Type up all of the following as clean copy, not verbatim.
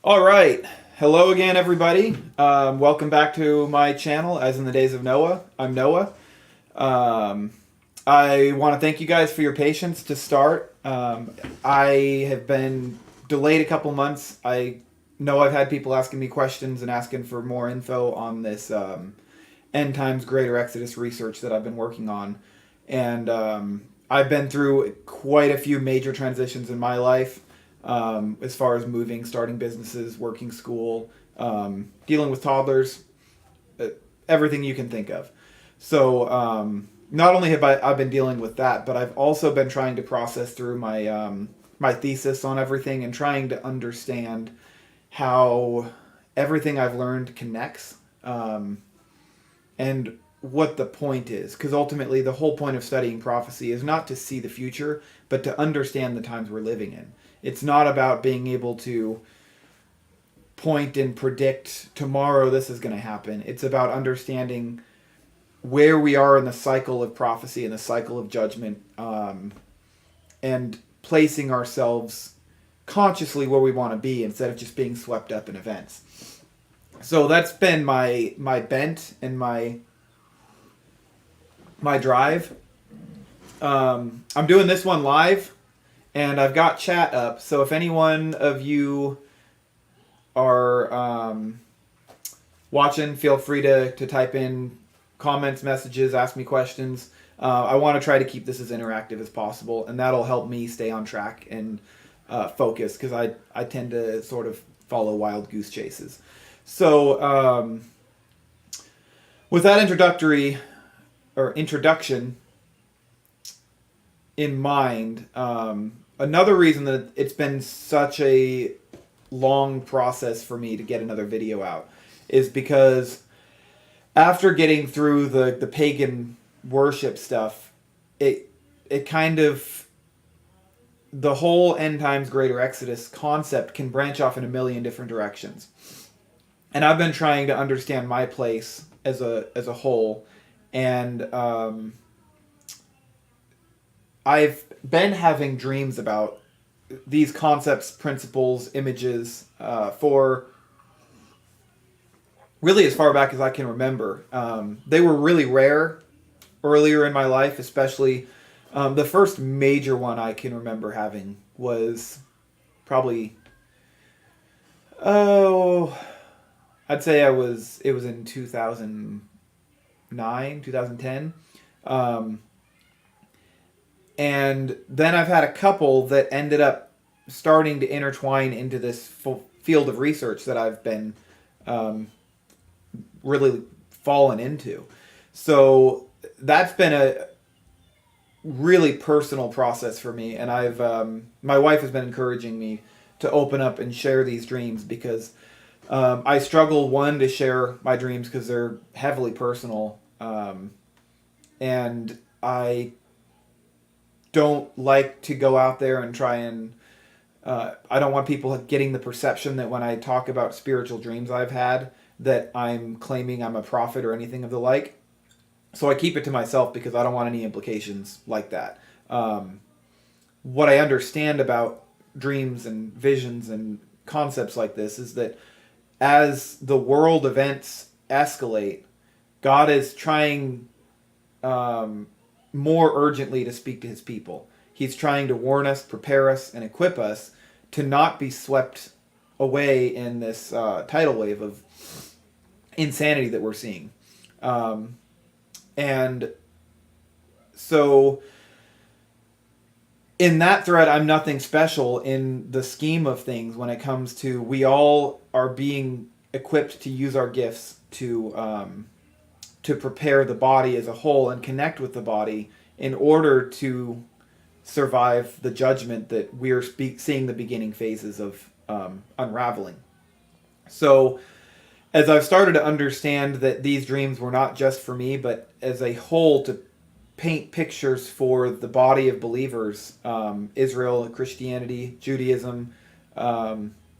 All right. Hello again, everybody. Welcome back to my channel, As in the Days of Noah. I'm Noah. Um, I want to thank you guys for your patience to start. I have been delayed a couple months. I know I've had people asking me questions and asking for more info on this end times greater Exodus research that I've been working on. And I've been through quite a few major transitions in my life, as far as moving, starting businesses, working school, dealing with toddlers, everything you can think of. So not only have I've been dealing with that, but I've also been trying to process through my thesis on everything and trying to understand how everything I've learned connects, and what the point is. Because ultimately, the whole point of studying prophecy is not to see the future, but to understand the times we're living in. It's not about being able to point and predict tomorrow this is going to happen. It's about understanding where we are in the cycle of prophecy and the cycle of judgment, and placing ourselves consciously where we want to be instead of just being swept up in events. So that's been my bent and my drive. I'm doing this one live, and I've got chat up. So if anyone of you are watching, feel free to type in comments, messages, ask me questions. I want to try to keep this as interactive as possible, and that'll help me stay on track and focus, because I tend to sort of follow wild goose chases. So with that introduction in mind, another reason that it's been such a long process for me to get another video out is because after getting through the pagan worship stuff, it kind of, the whole end times greater exodus concept can branch off in a million different directions. And I've been trying to understand my place as a whole, and I've been having dreams about these concepts, principles, images, for really as far back as I can remember. They were really rare earlier in my life, especially the first major one I can remember having was probably, oh, I'd say it was in 2009, 2010. And then I've had a couple that ended up starting to intertwine into this field of research that I've been really fallen into. So that's been a really personal process for me, and I've my wife has been encouraging me to open up and share these dreams, because I struggle, one, to share my dreams because they're heavily personal, and I don't like to go out there and try and I don't want people getting the perception that when I talk about spiritual dreams I've had that I'm claiming I'm a prophet or anything of the like. So I keep it to myself because I don't want any implications like that. What I understand about dreams and visions and concepts like this is that as the world events escalate, God is trying more urgently to speak to his people. He's trying to warn us, prepare us, and equip us to not be swept away in this tidal wave of insanity that we're seeing. And so in that thread, I'm nothing special in the scheme of things when it comes to, we all are being equipped to use our gifts to prepare the body as a whole and connect with the body in order to survive the judgment that we're seeing the beginning phases of unraveling. So as I've started to understand that these dreams were not just for me, but as a whole to paint pictures for the body of believers, Israel, Christianity, Judaism,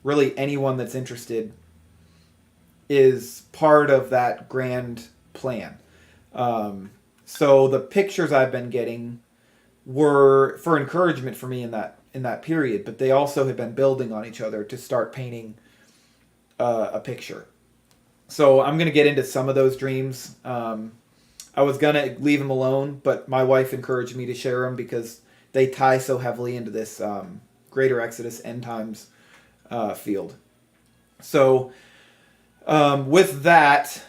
really anyone that's interested is part of that grand plan. So the pictures I've been getting were for encouragement for me in that period, but they also have been building on each other to start painting a picture. So I'm going to get into some of those dreams. I was going to leave them alone, but my wife encouraged me to share them because they tie so heavily into this greater Exodus end times field. So with that,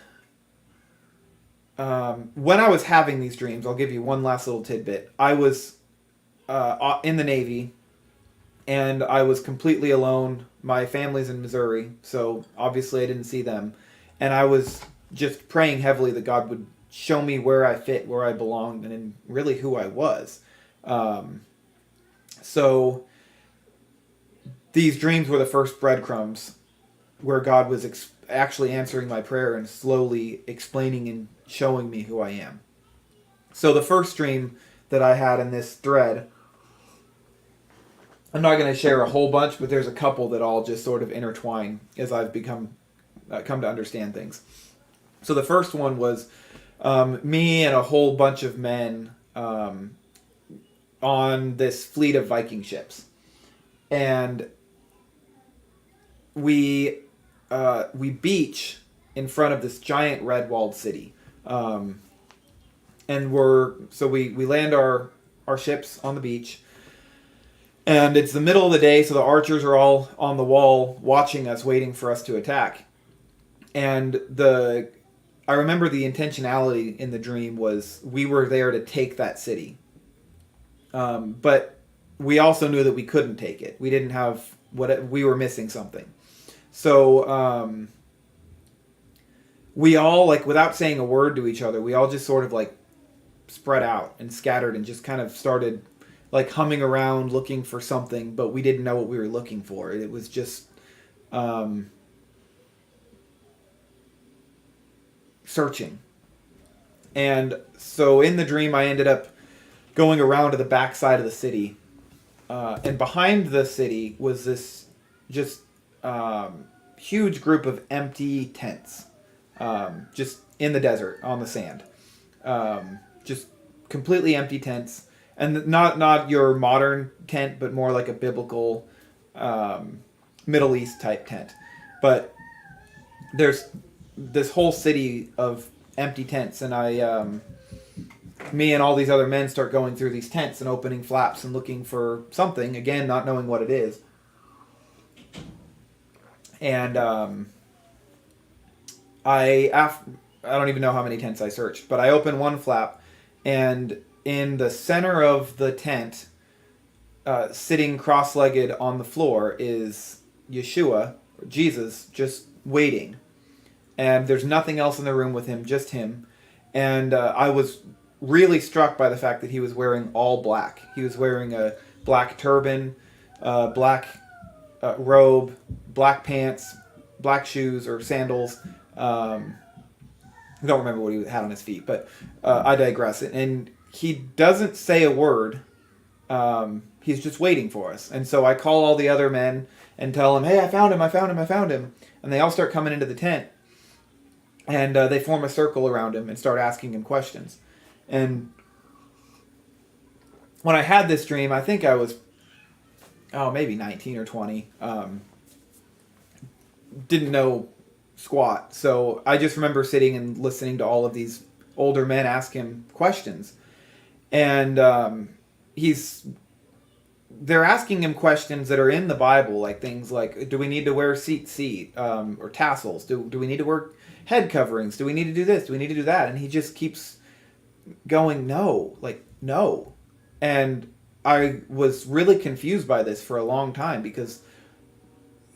when I was having these dreams, I'll give you one last little tidbit. I was in the Navy, and I was completely alone. My family's in Missouri, so obviously I didn't see them. And I was just praying heavily that God would show me where I fit, where I belonged, and really who I was. So these dreams were the first breadcrumbs where God was actually answering my prayer and slowly explaining and showing me who I am. So the first dream that I had in this thread, I'm not going to share a whole bunch, but there's a couple that all just sort of intertwine as I've come to understand things. So the first one was me and a whole bunch of men on this fleet of Viking ships, and we beach in front of this giant red walled city, and we land our ships on the beach, and it's the middle of the day, so the archers are all on the wall watching us, waiting for us to attack. And I remember the intentionality in the dream was we were there to take that city. But we also knew that we couldn't take it. We didn't have we were missing something. So we all, like, without saying a word to each other, we all just sort of like spread out and scattered and just kind of started like humming around looking for something, but we didn't know what we were looking for. It was just searching. And so in the dream, I ended up going around to the back side of the city. And behind the city was this just huge group of empty tents. Just in the desert, on the sand. Just completely empty tents. And not your modern tent, but more like a biblical Middle East type tent. But there's this whole city of empty tents, and me and all these other men start going through these tents and opening flaps and looking for something, again, not knowing what it is. And I don't even know how many tents I searched, but I open one flap, and in the center of the tent, sitting cross-legged on the floor, is Yeshua, or Jesus, just waiting. And there's nothing else in the room with him, just him. And I was really struck by the fact that he was wearing all black. He was wearing a black turban, black robe, black pants, black shoes or sandals. I don't remember what he had on his feet, but I digress. And he doesn't say a word. He's just waiting for us. And so I call all the other men and tell them, hey, I found him. And they all start coming into the tent. And they form a circle around him and start asking him questions. And when I had this dream, I think I was, maybe 19 or 20. Didn't know squat. So I just remember sitting and listening to all of these older men ask him questions. And they're asking him questions that are in the Bible, like things like, do we need to wear seat, or tassels? Do we need to wear head coverings? Do we need to do this? Do we need to do that? And he just keeps going, no. And I was really confused by this for a long time because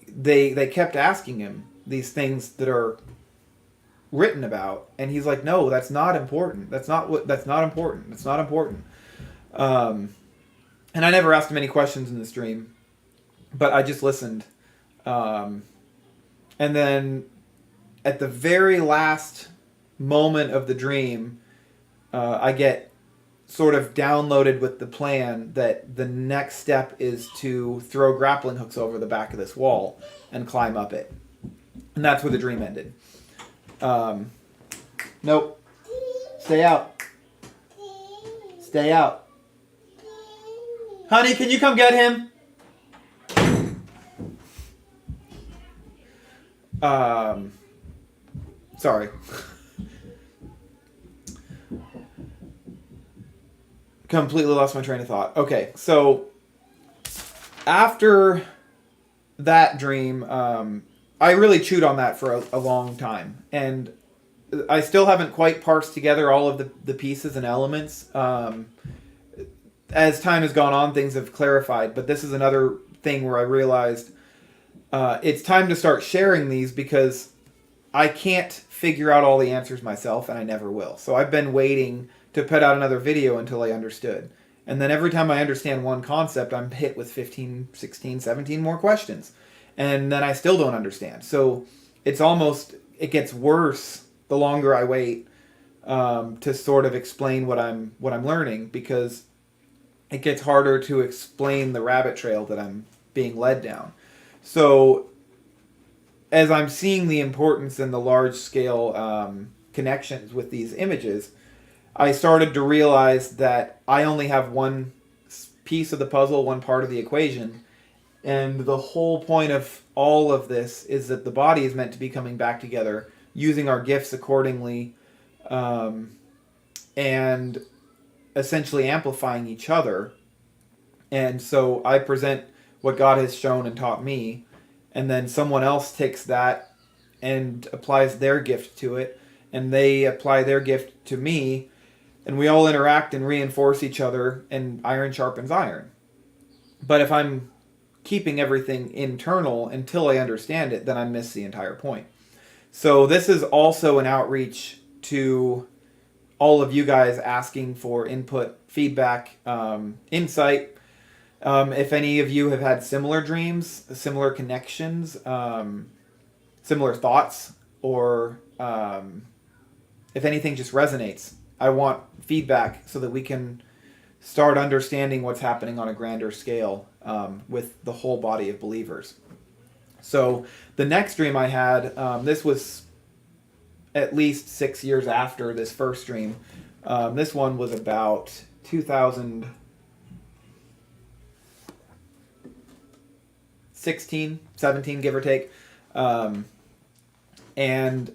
they kept asking him these things that are written about, and he's like, no, that's not important. That's not important. It's not important. And I never asked him any questions in this dream, but I just listened. And then at the very last moment of the dream, I get sort of downloaded with the plan that the next step is to throw grappling hooks over the back of this wall and climb up it. And that's where the dream ended. Nope. Stay out. Stay out. Honey, can you come get him? Sorry. Completely lost my train of thought. Okay, so after that dream, I really chewed on that for a long time, and I still haven't quite parsed together all of the pieces and elements. As time has gone on, things have clarified, but this is another thing where I realized it's time to start sharing these, because I can't figure out all the answers myself, and I never will. So I've been waiting to put out another video until I understood. And then every time I understand one concept, I'm hit with 15, 16, 17 more questions. And then I still don't understand. So it gets worse the longer I wait to sort of explain what I'm learning, because it gets harder to explain the rabbit trail that I'm being led down. So as I'm seeing the importance and the large scale connections with these images, I started to realize that I only have one piece of the puzzle, one part of the equation, and the whole point of all of this is that the body is meant to be coming back together, using our gifts accordingly, and essentially amplifying each other. And so I present what God has shown and taught me, and then someone else takes that and applies their gift to it, and they apply their gift to me, and we all interact and reinforce each other, and iron sharpens iron. But if I'm keeping everything internal until I understand it, then I miss the entire point. So this is also an outreach to all of you guys, asking for input, feedback, insight. If any of you have had similar dreams, similar connections, similar thoughts, or if anything just resonates, I want feedback so that we can start understanding what's happening on a grander scale with the whole body of believers. So the next dream I had, this was at least 6 years after this first dream. This one was about 2016, 17, give or take. And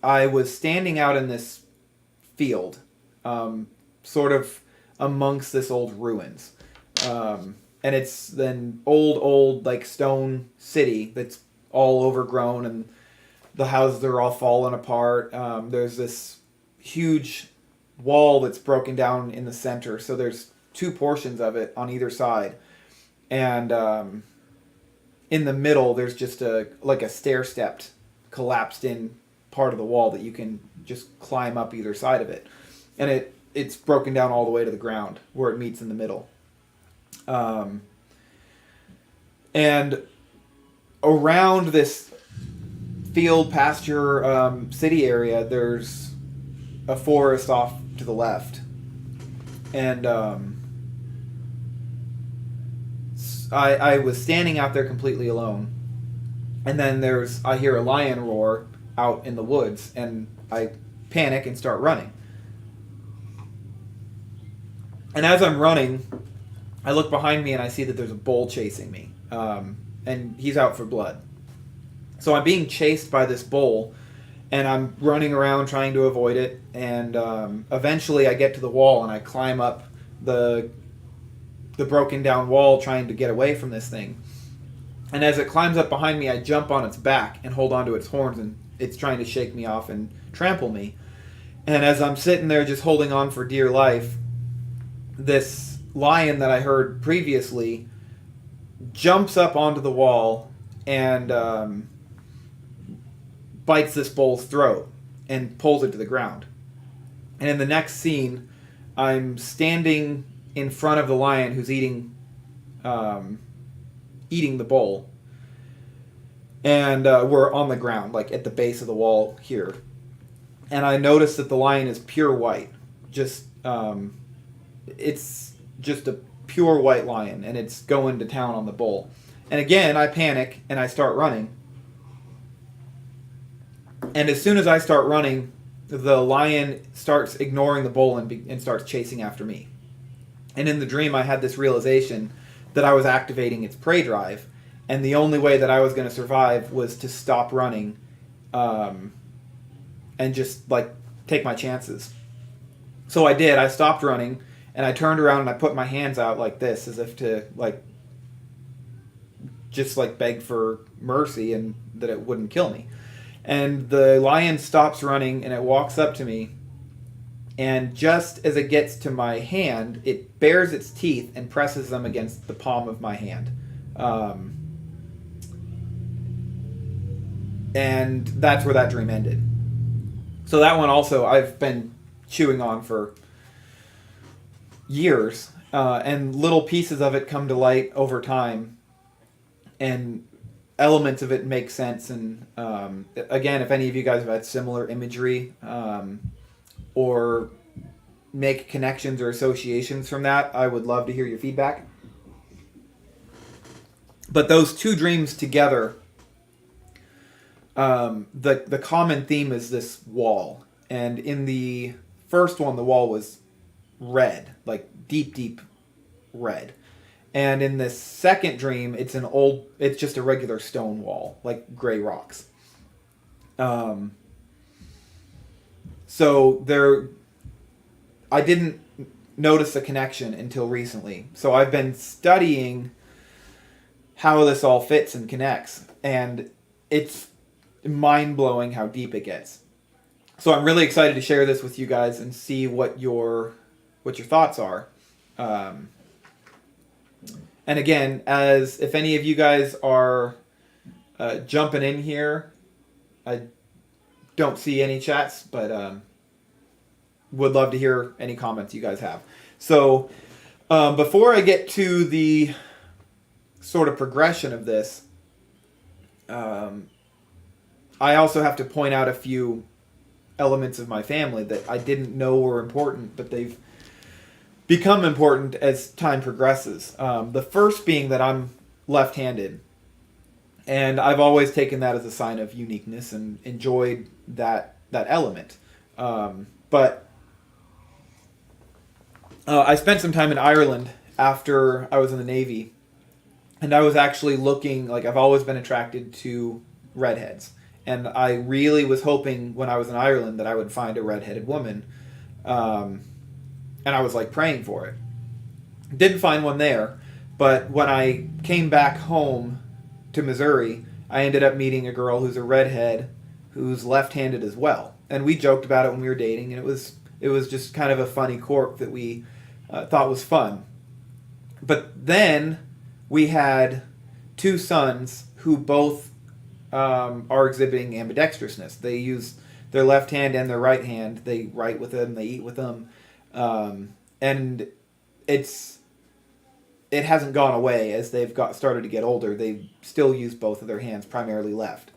I was standing out in this field, sort of amongst this old ruins. And it's an old, like, stone city that's all overgrown, and the houses are all falling apart. There's this huge wall that's broken down in the center, so there's two portions of it on either side. And in the middle, there's just a stair-stepped, collapsed-in part of the wall that you can just climb up either side of it. And it's broken down all the way to the ground where it meets in the middle. And around this field, pasture, city area, there's a forest off to the left. And I was standing out there completely alone. And then I hear a lion roar out in the woods, and I panic and start running. And as I'm running, I look behind me and I see that there's a bull chasing me. And he's out for blood. So I'm being chased by this bull, and I'm running around trying to avoid it. And eventually I get to the wall, and I climb up the broken down wall trying to get away from this thing. And as it climbs up behind me, I jump on its back and hold onto its horns, and it's trying to shake me off and trample me. And as I'm sitting there just holding on for dear life, this lion that I heard previously jumps up onto the wall and bites this bull's throat and pulls it to the ground. And in the next scene, I'm standing in front of the lion who's eating the bull. And we're on the ground, like at the base of the wall here. And I notice that the lion is pure white. It's just a pure white lion, and it's going to town on the bull. And again, I panic, and I start running. And as soon as I start running, the lion starts ignoring the bull and starts chasing after me. And in the dream, I had this realization that I was activating its prey drive, and the only way that I was going to survive was to stop running, and just like take my chances. So I did. I stopped running, and I turned around and I put my hands out like this, as if to like just like beg for mercy and that it wouldn't kill me. And the lion stops running and it walks up to me, and just as it gets to my hand, it bares its teeth and presses them against the palm of my hand. And that's where that dream ended. So that one also I've been chewing on for years, and little pieces of it come to light over time, and elements of it make sense. And again, if any of you guys have had similar imagery, or make connections or associations from that, I would love to hear your feedback. But those two dreams together, the common theme is this wall. And in the first one, the wall was red, like deep red. And in this second dream, it's just a regular stone wall, like gray rocks. So I didn't notice a connection until recently. So I've been studying how this all fits and connects, and it's mind-blowing how deep it gets. So I'm really excited to share this with you guys and see what your thoughts are. And again, as if any of you guys are jumping in here, I don't see any chats, but would love to hear any comments you guys have. So before I get to the sort of progression of this, I also have to point out a few elements of my family that I didn't know were important, but they've become important as time progresses. The first being that I'm left-handed, and I've always taken that as a sign of uniqueness and enjoyed that element. But I spent some time in Ireland after I was in the Navy, and I was actually looking, like, I've always been attracted to redheads. And I really was hoping when I was in Ireland that I would find a redheaded woman. And I was like praying for it. Didn't find one there, but when I came back home to Missouri, I ended up meeting a girl who's a redhead, who's left-handed as well. And we joked about it when we were dating, and it was just kind of a funny quirk that we thought was fun. But then we had two sons who both are exhibiting ambidextrousness. They use their left hand and their right hand. They write with them, they eat with them. And it hasn't gone away as they've started to get older. They still use both of their hands, primarily left.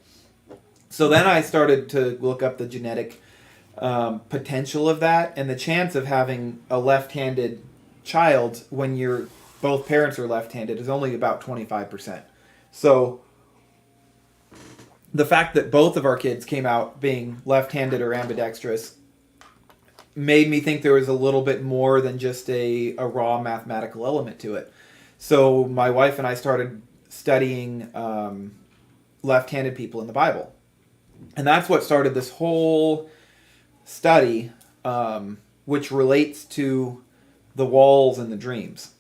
So then I started to look up the genetic potential of that, and the chance of having a left-handed child when both parents are left-handed is only about 25%. So the fact that both of our kids came out being left-handed or ambidextrous made me think there was a little bit more than just a raw mathematical element to it. So my wife and I started studying left-handed people in the Bible. And that's what started this whole study, which relates to the walls and the dreams.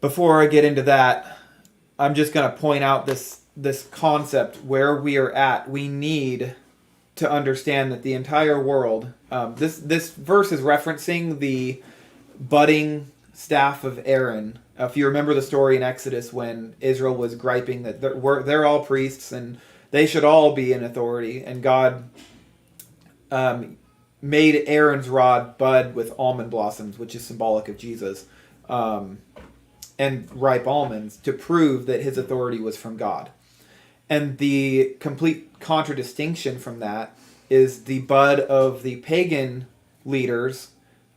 Before I get into that, I'm just going to point out this concept where we are at. We need to understand that the entire world, this verse is referencing the budding staff of Aaron. If you remember the story in Exodus when Israel was griping that they're all priests and they should all be in authority, and God made Aaron's rod bud with almond blossoms, which is symbolic of Jesus, and ripe almonds to prove that his authority was from God. And the complete contradistinction from that is the bud of the pagan leaders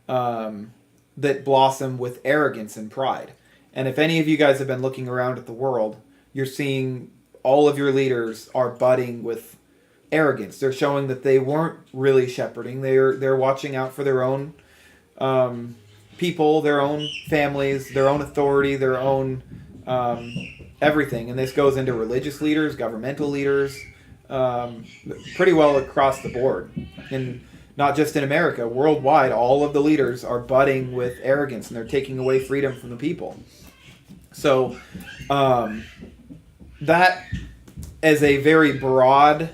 that blossom with arrogance and pride. And if any of you guys have been looking around at the world, you're seeing all of your leaders are budding with arrogance. They're showing that they weren't really shepherding. They're watching out for their own people, their own families, their own authority, their own everything. And this goes into religious leaders, governmental leaders, pretty well across the board. And not just in America, worldwide, all of the leaders are budding with arrogance and they're taking away freedom from the people. So that as a very broad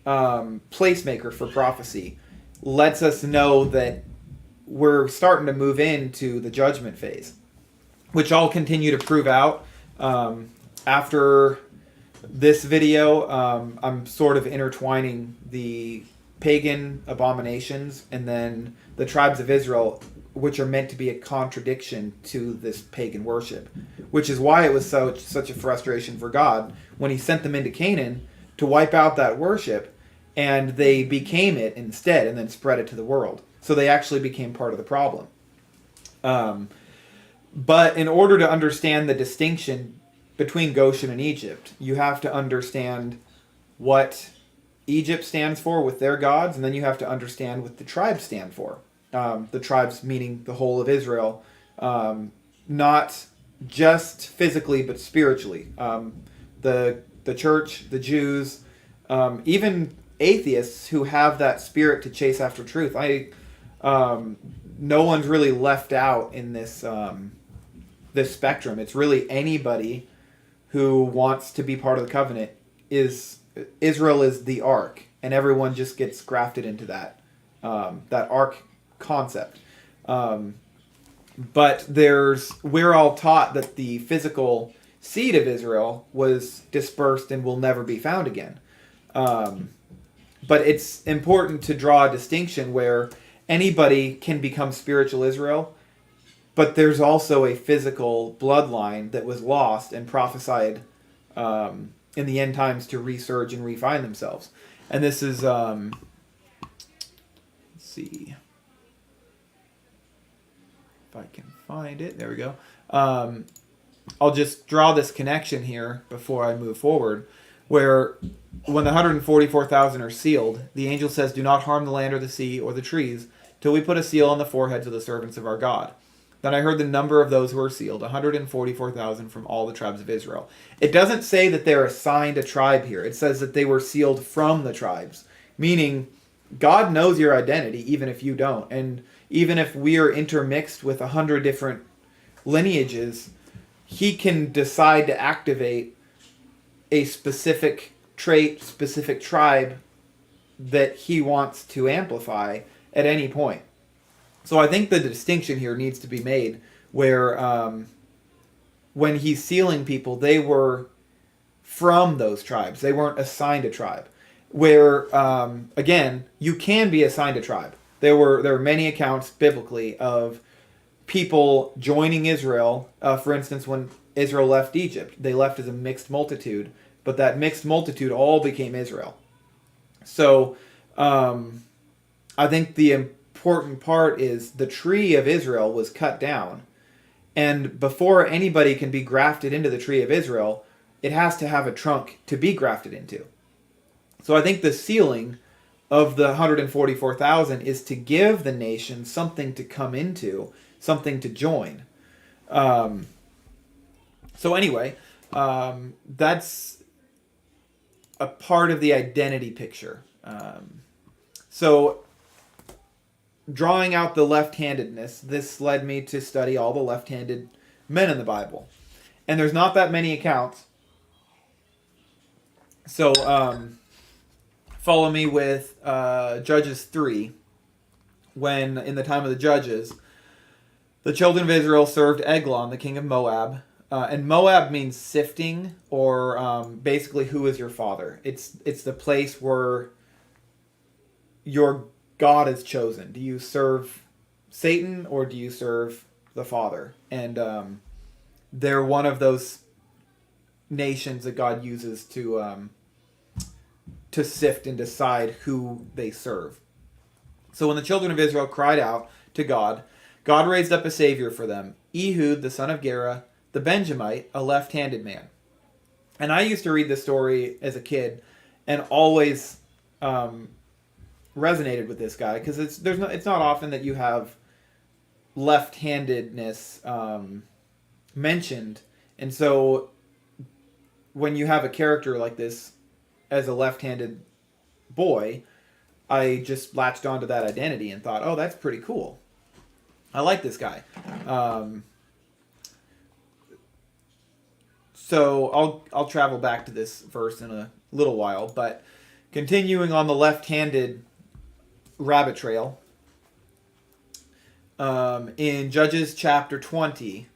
placemaker for prophecy lets us know that we're starting to move into the judgment phase, which I'll continue to prove out. After this video, I'm sort of intertwining the pagan abominations and then the tribes of Israel, which are meant to be a contradiction to this pagan worship, which is why it was such a frustration for God when he sent them into Canaan to wipe out that worship, and they became it instead and then spread it to the world. So they actually became part of the problem. But in order to understand the distinction between Goshen and Egypt, you have to understand what Egypt stands for with their gods, and then you have to understand what the tribes stand for. The tribes meaning the whole of Israel, not just physically but spiritually. The church, the Jews, even atheists who have that spirit to chase after truth. No one's really left out in this this spectrum. It's really anybody who wants to be part of the covenant. Israel is the ark, and everyone just gets grafted into that ark concept. But we're all taught that the physical seed of Israel was dispersed and will never be found again. But it's important to draw a distinction where anybody can become spiritual Israel, but there's also a physical bloodline that was lost and prophesied in the end times to resurge and refine themselves. And this is, let's see if I can find it. There we go. I'll just draw this connection here before I move forward, where when the 144,000 are sealed, the angel says, "Do not harm the land or the sea or the trees till we put a seal on the foreheads of the servants of our God." Then I heard the number of those who were sealed, 144,000 from all the tribes of Israel. It doesn't say that they're assigned a tribe here. It says that they were sealed from the tribes, meaning God knows your identity even if you don't. And even if we are intermixed with 100 different lineages, he can decide to activate a specific trait, specific tribe that he wants to amplify at any point. So I think the distinction here needs to be made where when he's sealing people, they were from those tribes. They weren't assigned a tribe. Where, again, you can be assigned a tribe. There are many accounts biblically of people joining Israel. For instance, when Israel left Egypt, they left as a mixed multitude, but that mixed multitude all became Israel. So I think the important part is the tree of Israel was cut down, and before anybody can be grafted into the tree of Israel, it has to have a trunk to be grafted into. So I think the sealing of the 144,000 is to give the nation something to come into, something to join. So anyway, that's a part of the identity picture. So drawing out the left-handedness, this led me to study all the left-handed men in the Bible. And there's not that many accounts. So follow me with Judges 3, when in the time of the Judges, the children of Israel served Eglon, the king of Moab. And Moab means sifting, or basically who is your father. It's the place where your God is chosen. Do you serve Satan or do you serve the Father? And they're one of those nations that God uses to sift and decide who they serve. So when the children of Israel cried out to God, God raised up a savior for them, Ehud, the son of Gera, the Benjamite, a left-handed man. And I used to read this story as a kid and always resonated with this guy, because it's not often that you have left-handedness mentioned. And so when you have a character like this as a left-handed boy, I just latched onto that identity and thought, oh, that's pretty cool. I like this guy. So I'll travel back to this verse in a little while, but continuing on the left-handed rabbit trail, in Judges chapter 20,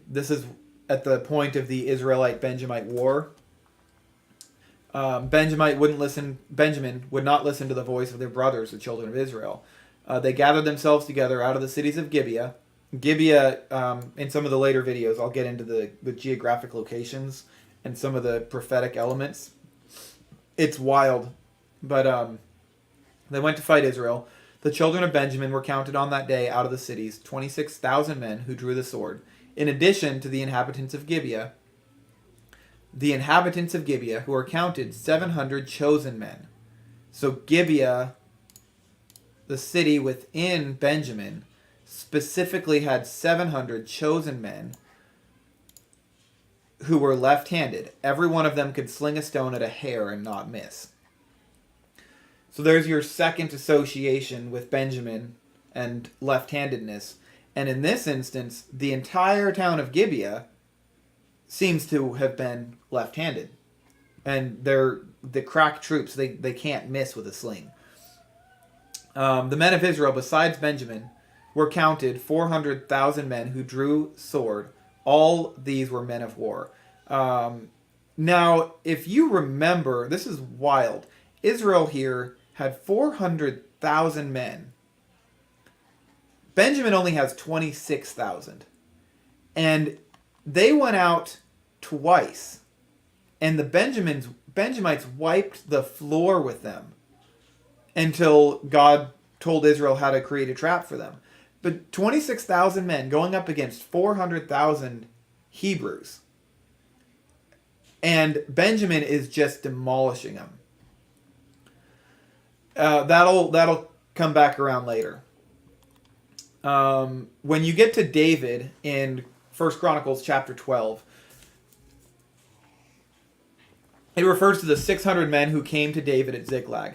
this is at the point of the Israelite-Benjamite war. Benjamin would not listen to the voice of their brothers, the children of Israel. They gathered themselves together out of the cities of Gibeah. Gibeah, in some of the later videos, I'll get into the geographic locations and some of the prophetic elements. It's wild. But they went to fight Israel. The children of Benjamin were counted on that day out of the cities, 26,000 men who drew the sword, in addition to the inhabitants of Gibeah. The inhabitants of Gibeah, who are counted 700 chosen men. So Gibeah, the city within Benjamin, specifically had 700 chosen men who were left-handed. Every one of them could sling a stone at a hair and not miss. So there's your second association with Benjamin and left-handedness. And in this instance, the entire town of Gibeah seems to have been left-handed. And they're the crack troops. They can't miss with a sling. The men of Israel, besides Benjamin, were counted 400,000 men who drew sword. All these were men of war. Now, if you remember, this is wild. Israel here had 400,000 men. Benjamin only has 26,000. And they went out twice. And the Benjamites wiped the floor with them until God told Israel how to create a trap for them. But 26,000 men going up against 400,000 Hebrews. And Benjamin is just demolishing them. That'll come back around later. When you get to David in 1 Chronicles chapter 12, it refers to the 600 men who came to David at Ziklag,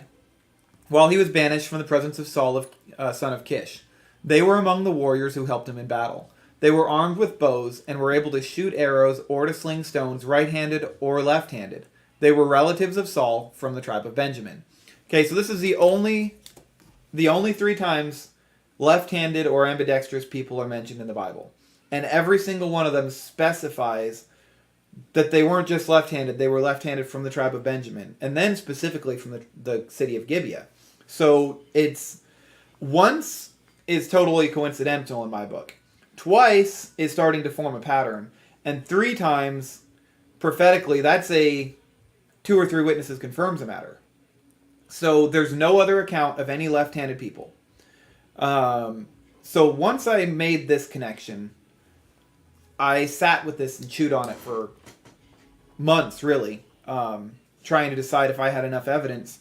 while he was banished from the presence of Saul, son of Kish. They were among the warriors who helped him in battle. They were armed with bows and were able to shoot arrows or to sling stones right-handed or left-handed. They were relatives of Saul from the tribe of Benjamin. Okay, so this is the only 3 times left-handed or ambidextrous people are mentioned in the Bible. And every single one of them specifies that they weren't just left-handed, they were left-handed from the tribe of Benjamin. And then specifically from the city of Gibeah. So it's once is totally coincidental in my book. Twice is starting to form a pattern. And 3 times, prophetically, that's a 2 or 3 witnesses confirms a matter. So there's no other account of any left-handed people. So once I made this connection, I sat with this and chewed on it for months, really, trying to decide if I had enough evidence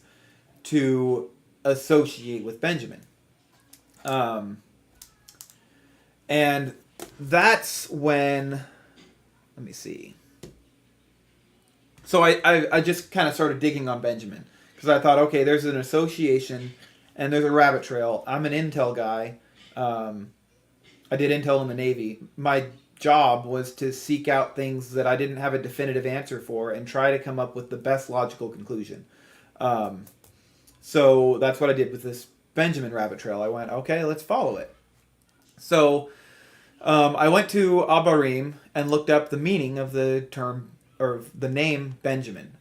to associate with Benjamin. And that's when, let me see. So I just kind of started digging on Benjamin. Because I thought, okay, there's an association and there's a rabbit trail. I'm an intel guy. I did intel in the Navy. My job was to seek out things that I didn't have a definitive answer for and try to come up with the best logical conclusion. So that's what I did with this Benjamin rabbit trail. I went, okay, let's follow it. So I went to Abarim and looked up the meaning of the term, or the name Benjamin,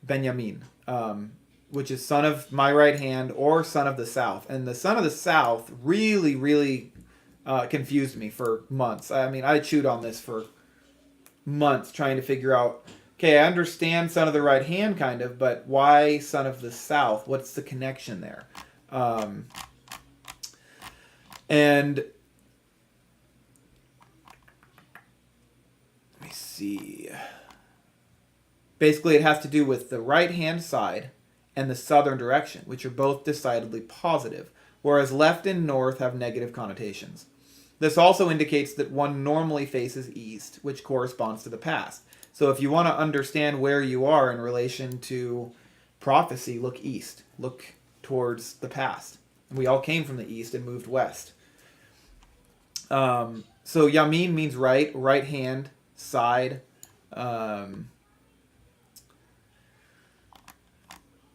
which is son of my right hand or son of the south. And the son of the south really, really confused me for months. I mean, I chewed on this for months trying to figure out, okay, I understand son of the right hand kind of, but why son of the south? What's the connection there? And let me see. Basically, it has to do with the right-hand side and the southern direction, which are both decidedly positive, whereas left and north have negative connotations. This also indicates that one normally faces east, which corresponds to the past. So if you want to understand where you are in relation to prophecy, look east. Look towards the past. We all came from the east and moved west. So yamin means right, right hand, side.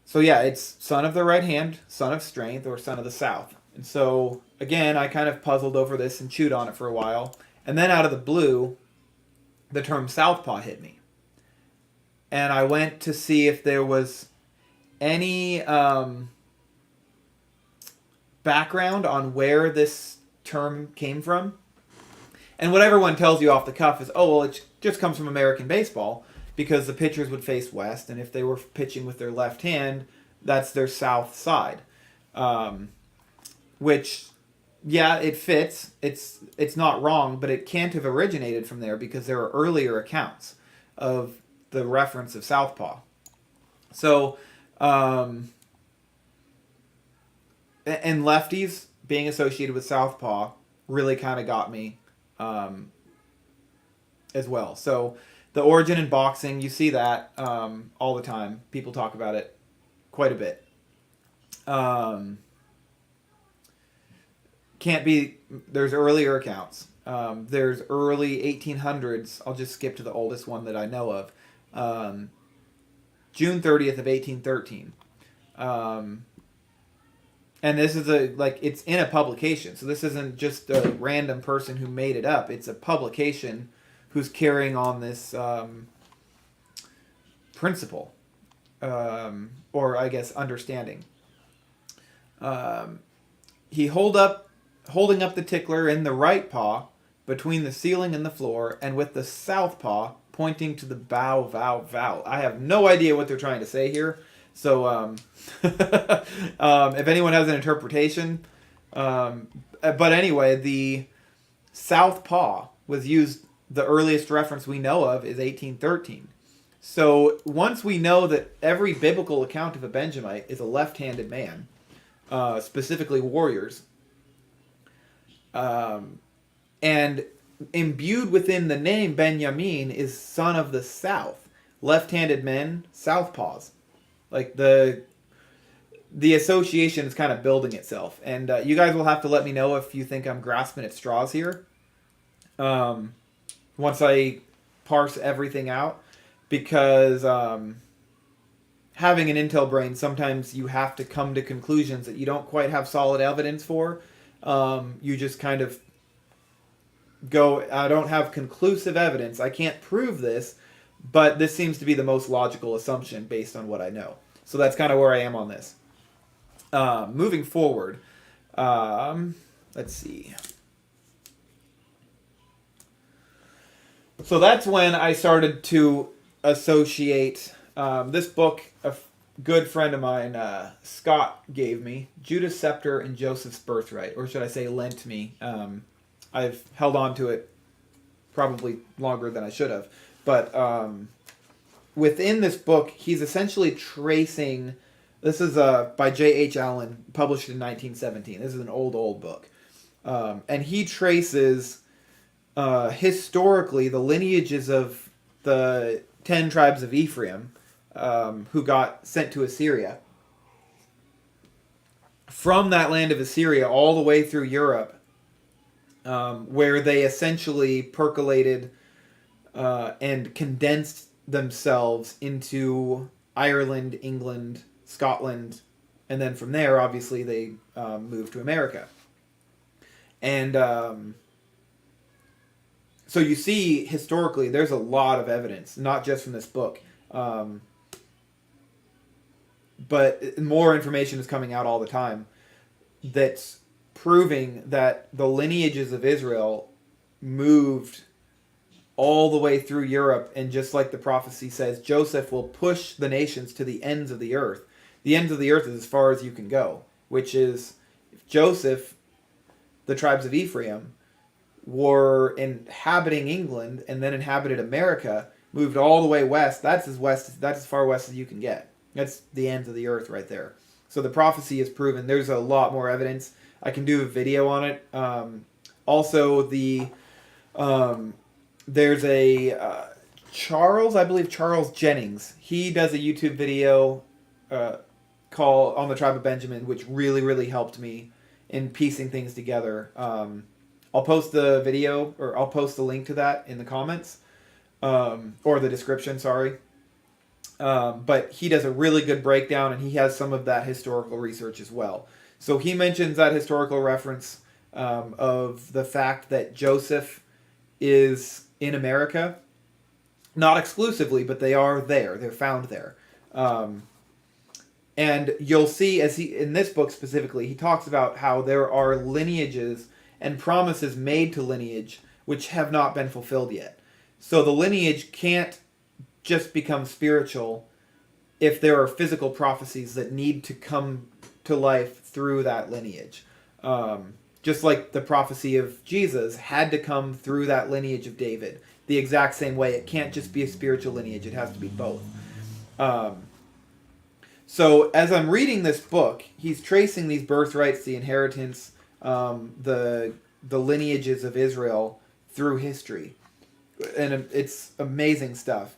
So yeah, it's son of the right hand, son of strength, or son of the south. And so, again, I kind of puzzled over this and chewed on it for a while. And then out of the blue, the term southpaw hit me. And I went to see if there was any background on where this term came from. And what everyone tells you off the cuff is, oh, well, it just comes from American baseball, because the pitchers would face west, and if they were pitching with their left hand, that's their south side. Which, yeah, it fits. It's not wrong, but it can't have originated from there because there are earlier accounts of the reference of southpaw. So, and lefties being associated with southpaw really kind of got me as well. So the origin in boxing, you see that all the time. People talk about it quite a bit. Can't be, there's earlier accounts. There's early 1800s. I'll just skip to the oldest one that I know of. June 30th of 1813. And this is it's in a publication. So this isn't just a random person who made it up. It's a publication who's carrying on this principle, or I guess understanding. He holding up the tickler in the right paw between the ceiling and the floor, and with the south paw pointing to the bow, vow. I have no idea what they're trying to say here. So if anyone has an interpretation, but anyway, the south paw was used. The earliest reference we know of is 1813. So once we know that every biblical account of a Benjamite is a left-handed man, specifically warriors, and imbued within the name Benjamin is son of the south, left-handed men, southpaws. Like the association is kind of building itself, and you guys will have to let me know if you think I'm grasping at straws here. Once I parse everything out, because having an intel brain, sometimes you have to come to conclusions that you don't quite have solid evidence for. You just kind of go, I don't have conclusive evidence. I can't prove this, but this seems to be the most logical assumption based on what I know. So that's kind of where I am on this. Moving forward, let's see. So that's when I started to associate this book. A good friend of mine, Scott, gave me, Judah's Scepter and Joseph's Birthright, or should I say lent me. I've held on to it probably longer than I should have. But within this book, he's essentially tracing, this is by J.H. Allen, published in 1917. This is an old book. And he traces historically the lineages of the 10 tribes of Ephraim who got sent to Assyria. From that land of Assyria all the way through Europe, where they essentially percolated and condensed themselves into Ireland, England, Scotland, and then from there, obviously, they moved to America. And so you see, historically, there's a lot of evidence, not just from this book, but more information is coming out all the time that's proving that the lineages of Israel moved all the way through Europe, and just like the prophecy says, Joseph will push the nations to the ends of the earth. The ends of the earth is as far as you can go, which is if Joseph, the tribes of Ephraim, were inhabiting England and then inhabited America, moved all the way west, that's as far west as you can get. That's the ends of the earth right there. So the prophecy is proven. There's a lot more evidence. I can do a video on it. Also, there's a I believe Charles Jennings. He does a YouTube video called On the Tribe of Benjamin, which really, really helped me in piecing things together. I'll post the video, or I'll post the link to that in the comments, or the description, sorry. But he does a really good breakdown, and he has some of that historical research as well. So he mentions that historical reference of the fact that Joseph is in America. Not exclusively, but they are there. They're found there. And you'll see, in this book specifically, he talks about how there are lineages and promises made to lineage which have not been fulfilled yet. So the lineage can't just become spiritual if there are physical prophecies that need to come to life through that lineage. Just like the prophecy of Jesus had to come through that lineage of David. The exact same way. It can't just be a spiritual lineage. It has to be both. So as I'm reading this book, he's tracing these birthrights, the inheritance, the lineages of Israel through history. And it's amazing stuff.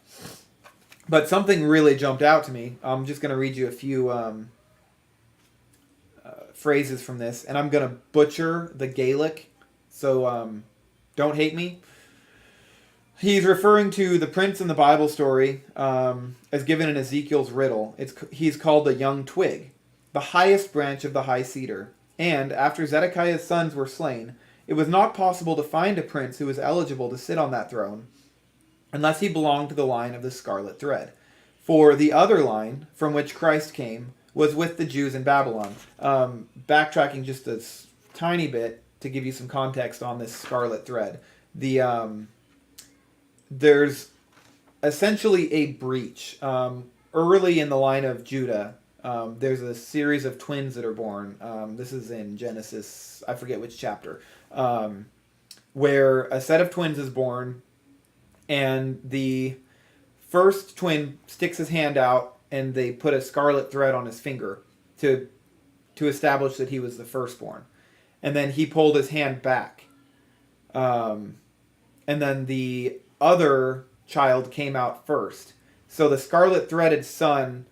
But something really jumped out to me. I'm just going to read you a few phrases from this. And I'm going to butcher the Gaelic. So don't hate me. He's referring to the prince in the Bible story as given in Ezekiel's riddle. He's called the young twig, the highest branch of the high cedar. And after Zedekiah's sons were slain, it was not possible to find a prince who was eligible to sit on that throne unless he belonged to the line of the scarlet thread. For the other line, from which Christ came, was with the Jews in Babylon. Backtracking just a tiny bit to give you some context on this scarlet thread. There's essentially a breach. Early in the line of Judah, there's a series of twins that are born. This is in Genesis, I forget which chapter, where a set of twins is born, and the first twin sticks his hand out, and they put a scarlet thread on his finger to establish that he was the firstborn. And then he pulled his hand back. And then the other child came out first. So the scarlet threaded son,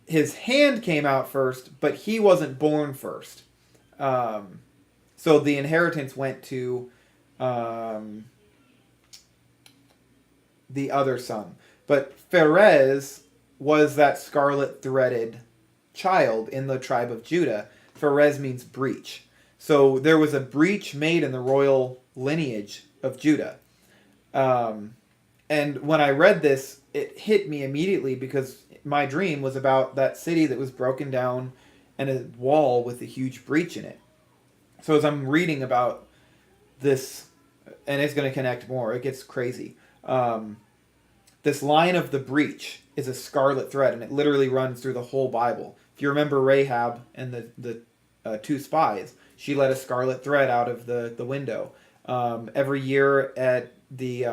his hand came out first, but he wasn't born first. So the inheritance went to the other son. But Pharez was that scarlet threaded child in the tribe of Judah. Pharez means breach. So there was a breach made in the royal lineage of Judah. And when I read this, it hit me immediately because my dream was about that city that was broken down and a wall with a huge breach in it. So as I'm reading about this, and it's going to connect more, it gets crazy. This line of the breach is a scarlet thread, and it literally runs through the whole Bible. If you remember Rahab and the two spies, she let a scarlet thread out of the window. Every year at the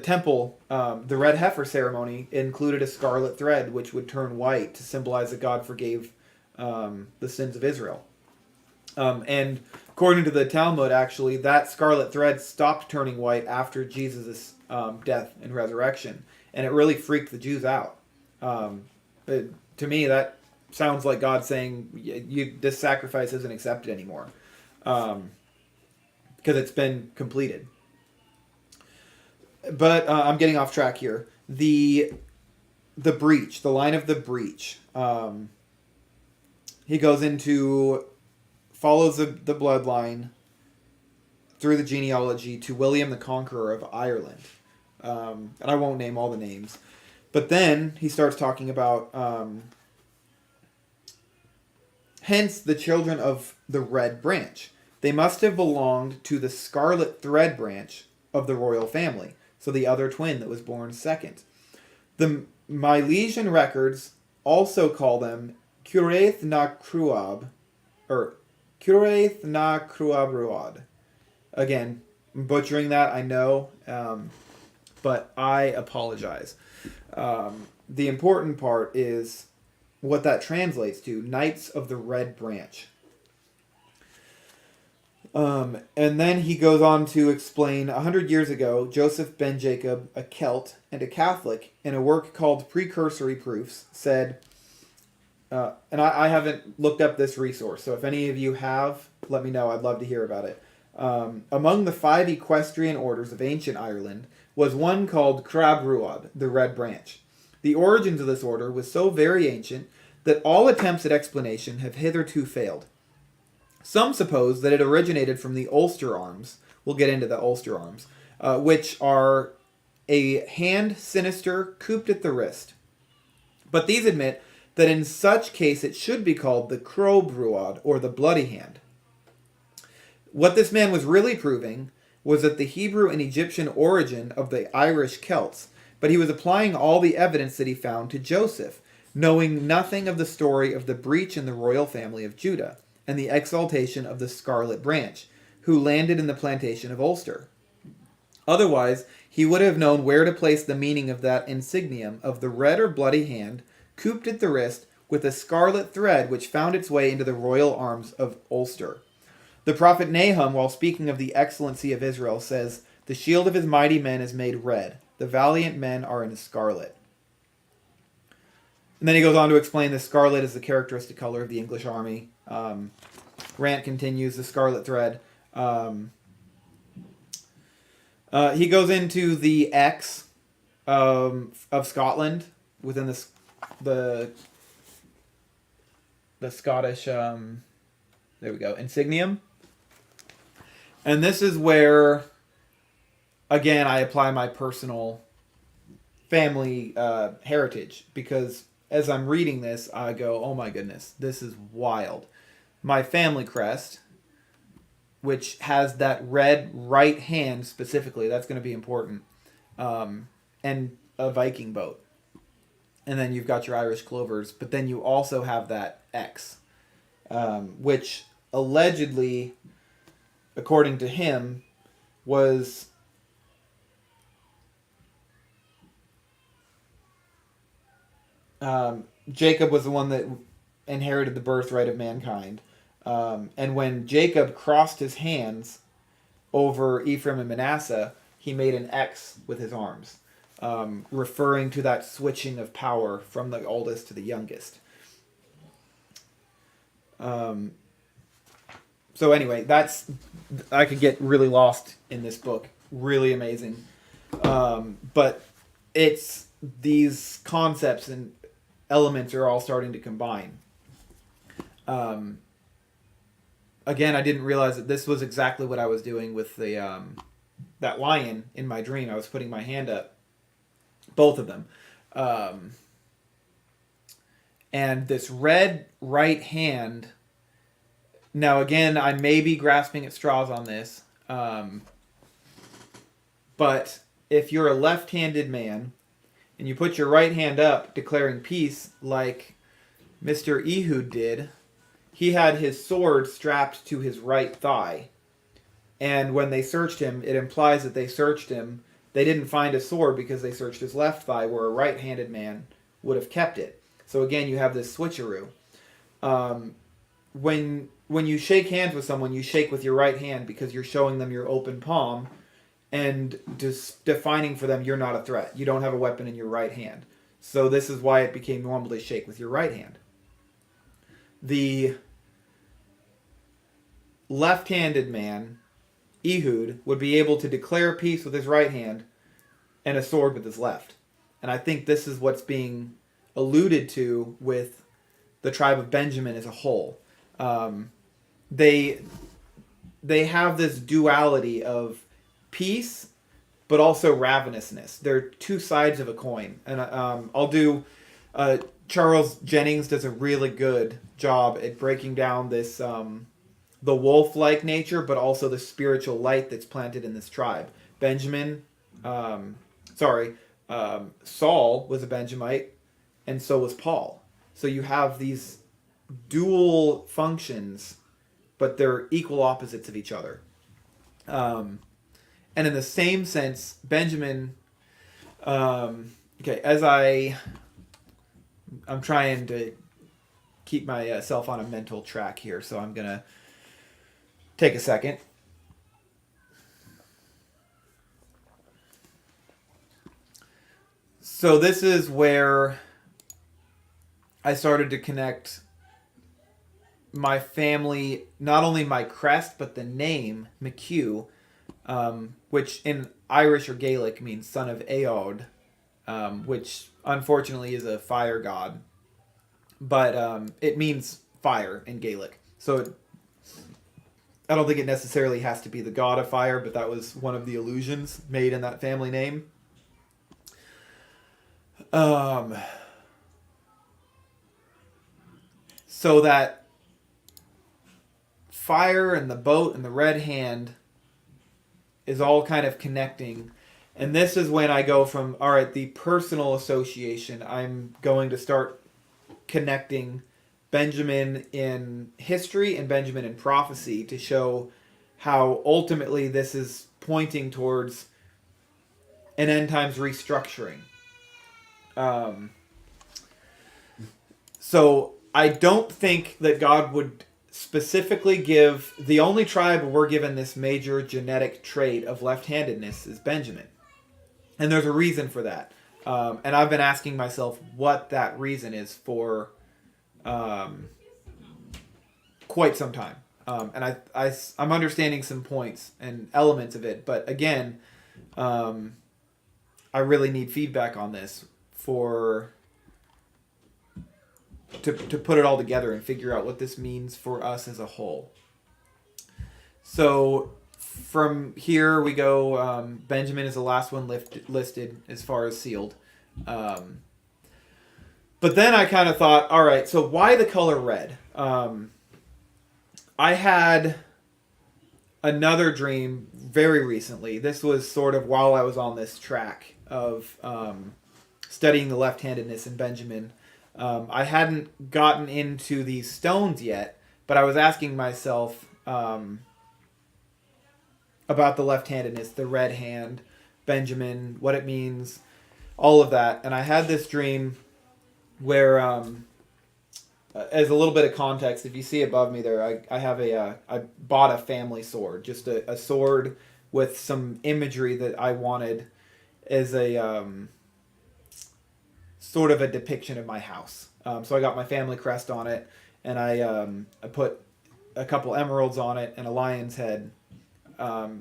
temple, the red heifer ceremony included a scarlet thread which would turn white to symbolize that God forgave the sins of Israel. And according to the Talmud, actually, that scarlet thread stopped turning white after Jesus' death and resurrection. And it really freaked the Jews out. To me, that sounds like God saying, this sacrifice isn't accepted anymore. Because it's been completed. But I'm getting off track here. The breach, the line of the breach. He goes into, follows the bloodline through the genealogy to William the Conqueror of Ireland. And I won't name all the names. But then he starts talking about, hence the children of the red branch. They must have belonged to the scarlet thread branch of the royal family. So the other twin that was born second. The Milesian records also call them Curaith na Cruab, or Curaith na Cruabruad. Again, I'm butchering that, I know, but I apologize. the important part is what that translates to: Knights of the Red Branch. And then he goes on to explain 100 years ago, Joseph ben Jacob, a Celt and a Catholic, in a work called Precursory Proofs, said, and I haven't looked up this resource, so if any of you have, let me know. I'd love to hear about it. Among the 5 equestrian orders of ancient Ireland was one called Crabruad, the Red Branch. The origins of this order was so very ancient that all attempts at explanation have hitherto failed. Some suppose that it originated from the Ulster arms. We'll get into the Ulster arms, which are a hand sinister cooped at the wrist. But these admit that in such case it should be called the Crobruad, or the bloody hand. What this man was really proving was that the Hebrew and Egyptian origin of the Irish Celts, but he was applying all the evidence that he found to Joseph, knowing nothing of the story of the breach in the royal family of Judah, and the exaltation of the Scarlet Branch, who landed in the plantation of Ulster. Otherwise, he would have known where to place the meaning of that insignium of the red or bloody hand, cooped at the wrist, with a scarlet thread which found its way into the royal arms of Ulster. The prophet Nahum, while speaking of the excellency of Israel, says, "The shield of his mighty men is made red. The valiant men are in scarlet." And then he goes on to explain the scarlet is the characteristic color of the English army. Rant continues, the scarlet thread. He goes into the X of Scotland within the Scottish there we go, insignium. And this is where, again, I apply my personal family heritage, because as I'm reading this, I go, oh my goodness, this is wild. My family crest, which has that red right hand specifically, that's going to be important, and a Viking boat. And then you've got your Irish clovers, but then you also have that X, which allegedly, according to him, was Jacob was the one that inherited the birthright of mankind. And when Jacob crossed his hands over Ephraim and Manasseh, he made an X with his arms, referring to that switching of power from the oldest to the youngest. So anyway, I could get really lost in this book. Really amazing. But it's these concepts and elements are all starting to combine. Again, I didn't realize that this was exactly what I was doing with the that lion in my dream. I was putting my hand up, both of them. And this red right hand, now again, I may be grasping at straws on this, but if you're a left-handed man and you put your right hand up declaring peace like Mr. Ehud did, he had his sword strapped to his right thigh. And when they searched him, it implies that they searched him. They didn't find a sword because they searched his left thigh, where a right-handed man would have kept it. So again, you have this switcheroo. When you shake hands with someone, you shake with your right hand because you're showing them your open palm and just defining for them you're not a threat. You don't have a weapon in your right hand. So this is why it became normal to shake with your right hand. The left-handed man, Ehud, would be able to declare peace with his right hand and a sword with his left. And I think this is what's being alluded to with the tribe of Benjamin as a whole. They have this duality of peace, but also ravenousness. They're two sides of a coin. And I'll do... Charles Jennings does a really good job at breaking down this... the wolf-like nature, but also the spiritual light that's planted in this tribe. Saul was a Benjamite, and so was Paul. So you have these dual functions, but they're equal opposites of each other. And in the same sense, Benjamin... as I I'm trying to keep myself on a mental track here, so I'm gonna take a second. So this is where I started to connect my family, not only my crest, but the name McHugh, which in Irish or Gaelic means son of Aod, which unfortunately is a fire god. But it means fire in Gaelic. So I don't think it necessarily has to be the god of fire, but that was one of the allusions made in that family name. So that fire and the boat and the red hand is all kind of connecting. And this is when I go from, all right, the personal association, I'm going to start connecting Benjamin in history and Benjamin in prophecy to show how ultimately this is pointing towards an end times restructuring. So I don't think that God would specifically give the only tribe we're given this major genetic trait of left-handedness is Benjamin, and there's a reason for that. And I've been asking myself what that reason is for quite some time. And I'm understanding some points and elements of it, but again, I really need feedback on this to put it all together and figure out what this means for us as a whole. So from here we go. Benjamin is the last one listed as far as sealed. But then I kind of thought, all right, so why the color red? I had another dream very recently. This was sort of while I was on this track of studying the left-handedness in Benjamin. I hadn't gotten into these stones yet, but I was asking myself about the left-handedness, the red hand, Benjamin, what it means, all of that. And I had this dream where, as a little bit of context, if you see above me there, I bought a family sword, just a sword with some imagery that I wanted as a sort of a depiction of my house. So I got my family crest on it, and I put a couple emeralds on it and a lion's head.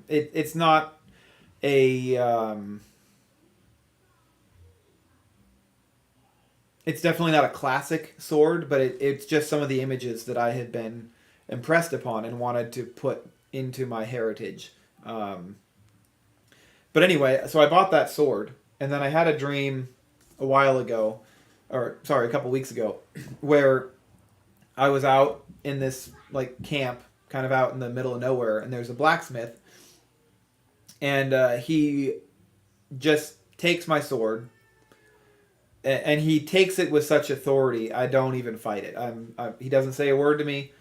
It's not a... it's definitely not a classic sword, but it's just some of the images that I had been impressed upon and wanted to put into my heritage. But anyway, so I bought that sword, and then I had a dream a while ago, a couple weeks ago, where I was out in this like camp, kind of out in the middle of nowhere, and there's a blacksmith, and he just takes my sword, and he takes it with such authority, I don't even fight it. He doesn't say a word to me.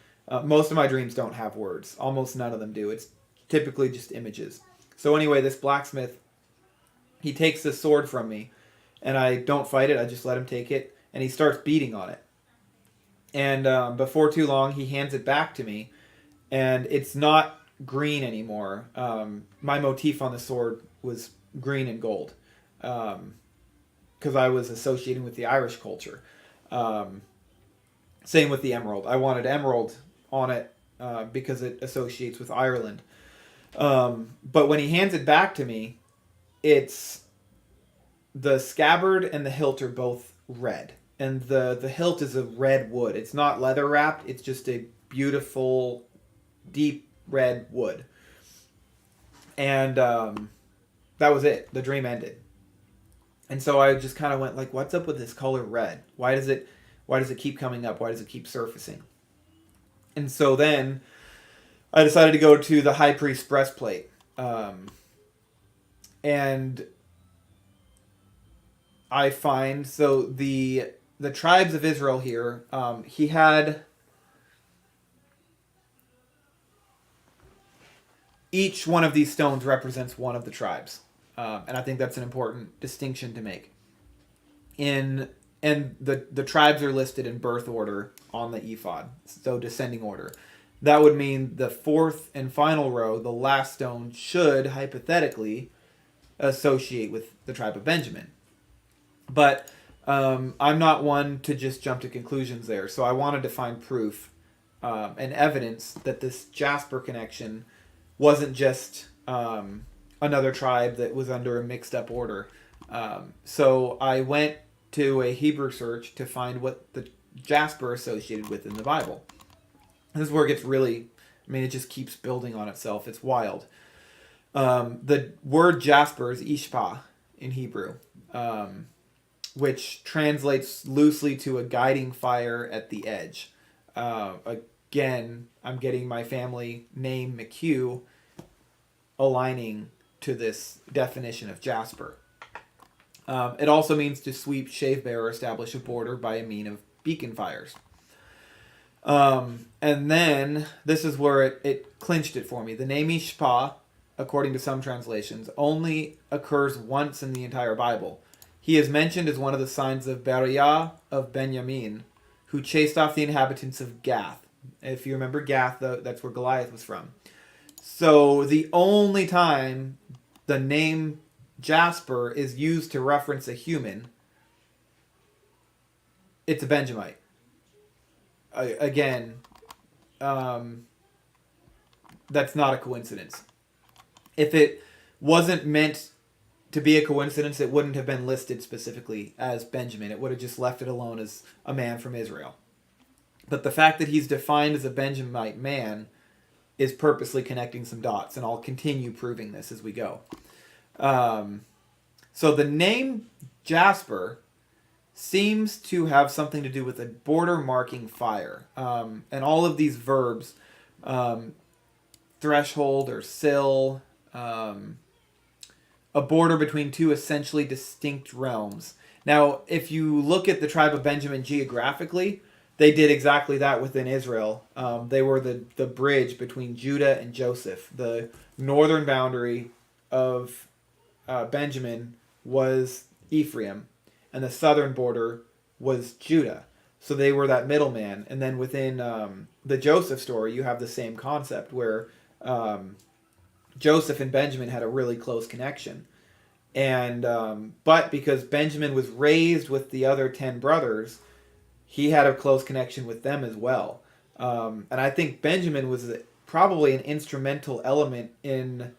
Most of my dreams don't have words. Almost none of them do. It's typically just images. So anyway, this blacksmith, he takes this sword from me, and I don't fight it. I just let him take it, and he starts beating on it. And before too long, he hands it back to me, and it's not green anymore. My motif on the sword was green and gold, because I was associating with the Irish culture. Same with the emerald. I wanted emerald on it because it associates with Ireland. But when he hands it back to me, it's the scabbard and the hilt are both red. And the hilt is a red wood. It's not leather wrapped. It's just a beautiful, deep red wood. And that was it. The dream ended. And so I just kind of went like, what's up with this color red? Why does it keep coming up? Why does it keep surfacing? And so then I decided to go to the high priest's breastplate. And I find, so the tribes of Israel here, he had each one of these stones represents one of the tribes. And I think that's an important distinction to make. In and the tribes are listed in birth order on the ephod, so descending order. That would mean the fourth and final row, the last stone, should hypothetically associate with the tribe of Benjamin. But I'm not one to just jump to conclusions there, so I wanted to find proof and evidence that this Jasper connection wasn't just another tribe that was under a mixed up order. So I went to a Hebrew search to find what the Jasper associated with in the Bible. This is where it gets really, it just keeps building on itself. It's wild. The word Jasper is Ishpa in Hebrew, which translates loosely to a guiding fire at the edge. Again, I'm getting my family name McHugh aligning to this definition of Jasper. It also means to sweep, shave bare, or establish a border by a mean of beacon fires. And then this is where it clinched it for me. The name Ishpa, according to some translations, only occurs once in the entire Bible. He is mentioned as one of the sons of Beriah of Benjamin, who chased off the inhabitants of Gath. If you remember Gath, that's where Goliath was from. So the only time the name Jasper is used to reference a human, it's a Benjamite. Again, that's not a coincidence. If it wasn't meant to be a coincidence, it wouldn't have been listed specifically as Benjamin. It would have just left it alone as a man from Israel. But the fact that he's defined as a Benjamite man is purposely connecting some dots, and I'll continue proving this as we go. So the name Jasper seems to have something to do with a border marking fire. And all of these verbs, threshold or sill, a border between two essentially distinct realms. Now, if you look at the tribe of Benjamin geographically, they did exactly that within Israel. They were the bridge between Judah and Joseph. The northern boundary of Benjamin was Ephraim, and the southern border was Judah. So they were that middleman. And then within the Joseph story, you have the same concept where Joseph and Benjamin had a really close connection. And but because Benjamin was raised with the other 10 brothers, he had a close connection with them as well. And I think Benjamin was probably an instrumental element in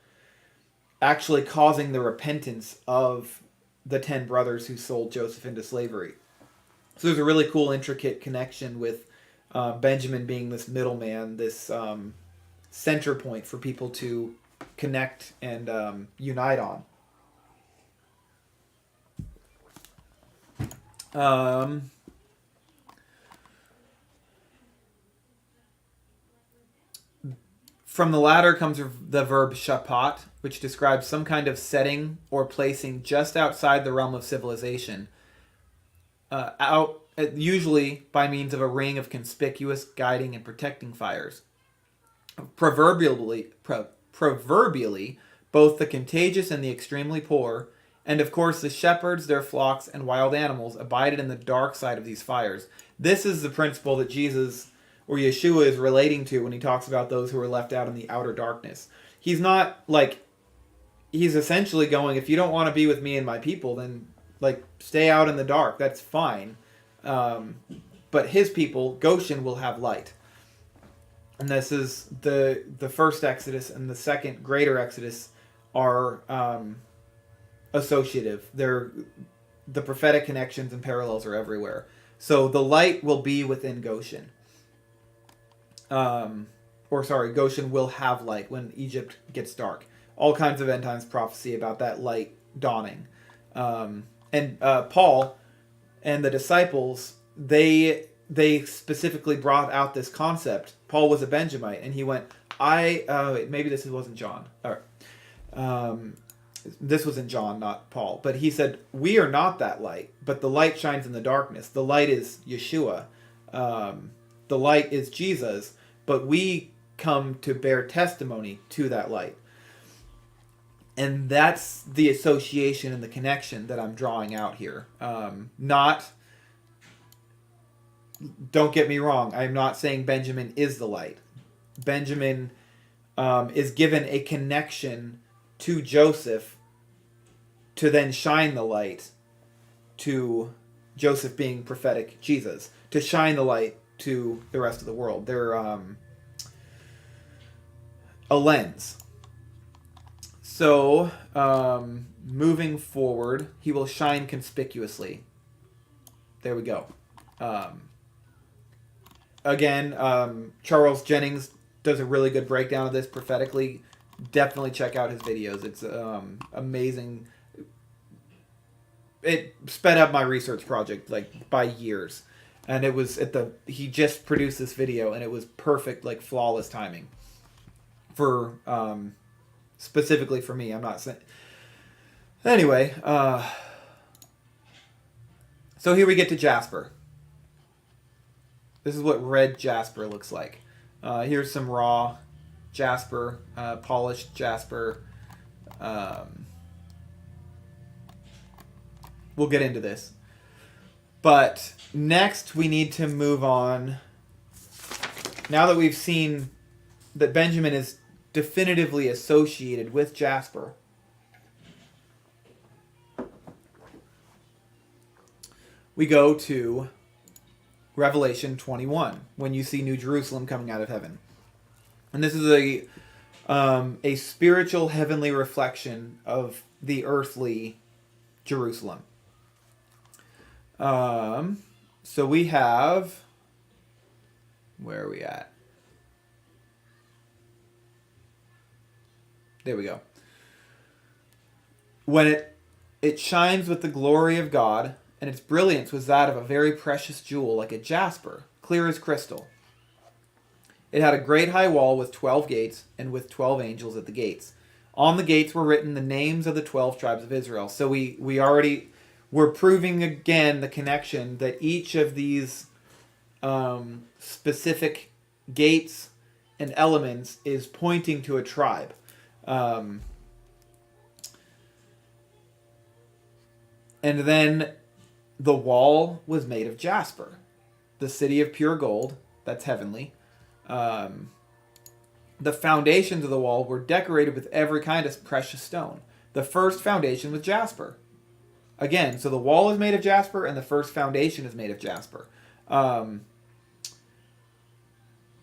actually causing the repentance of the 10 brothers who sold Joseph into slavery. So there's a really cool, intricate connection with Benjamin being this middleman, this center point for people to connect and unite on. From the latter comes the verb shapat, which describes some kind of setting or placing just outside the realm of civilization, usually by means of a ring of conspicuous guiding and protecting fires. Proverbially, both the contagious and the extremely poor, and of course the shepherds, their flocks, and wild animals abided in the dark side of these fires. This is the principle that Jesus or Yeshua is relating to when he talks about those who are left out in the outer darkness. He's not he's essentially going, if you don't want to be with me and my people, then stay out in the dark. That's fine. But his people, Goshen, will have light. And this is the first Exodus and the second greater Exodus are associative. The prophetic connections and parallels are everywhere. So the light will be within Goshen. Goshen will have light when Egypt gets dark. All kinds of end times prophecy about that light dawning. And Paul and the disciples, they specifically brought out this concept. Paul was a Benjamite, and he went, maybe this wasn't John. This was in John, not Paul. But he said, we are not that light, but the light shines in the darkness. The light is Yeshua. The light is Jesus, but we come to bear testimony to that light. And that's the association and the connection that I'm drawing out here. Not don't get me wrong. I'm not saying Benjamin is the light. Benjamin is given a connection to Joseph to then shine the light to Joseph being prophetic Jesus, to shine the light to the rest of the world. They're a lens. So, moving forward, he will shine conspicuously. There we go. Again, Charles Jennings does a really good breakdown of this prophetically. Definitely check out his videos. It's amazing. It sped up my research project like by years, and it was he just produced this video, and it was perfect, like flawless timing for specifically for me. I'm not saying anyway. So here we get to jasper. This is what red jasper looks like. Here's some raw jasper, polished jasper. We'll get into this. But next we need to move on. Now that we've seen that Benjamin is definitively associated with jasper, we go to Revelation 21, when you see New Jerusalem coming out of heaven. And this is a spiritual heavenly reflection of the earthly Jerusalem. So we have, where are we at? There we go. When it shines with the glory of God, and its brilliance was that of a very precious jewel, like a jasper, clear as crystal. It had a great high wall with 12 gates, and with 12 angels at the gates. On the gates were written the names of the 12 tribes of Israel. So we're proving again the connection that each of these specific gates and elements is pointing to a tribe. And then the wall was made of jasper. The city of pure gold, that's heavenly. The foundations of the wall were decorated with every kind of precious stone. The first foundation was jasper. Again, so the wall is made of jasper, and the first foundation is made of jasper.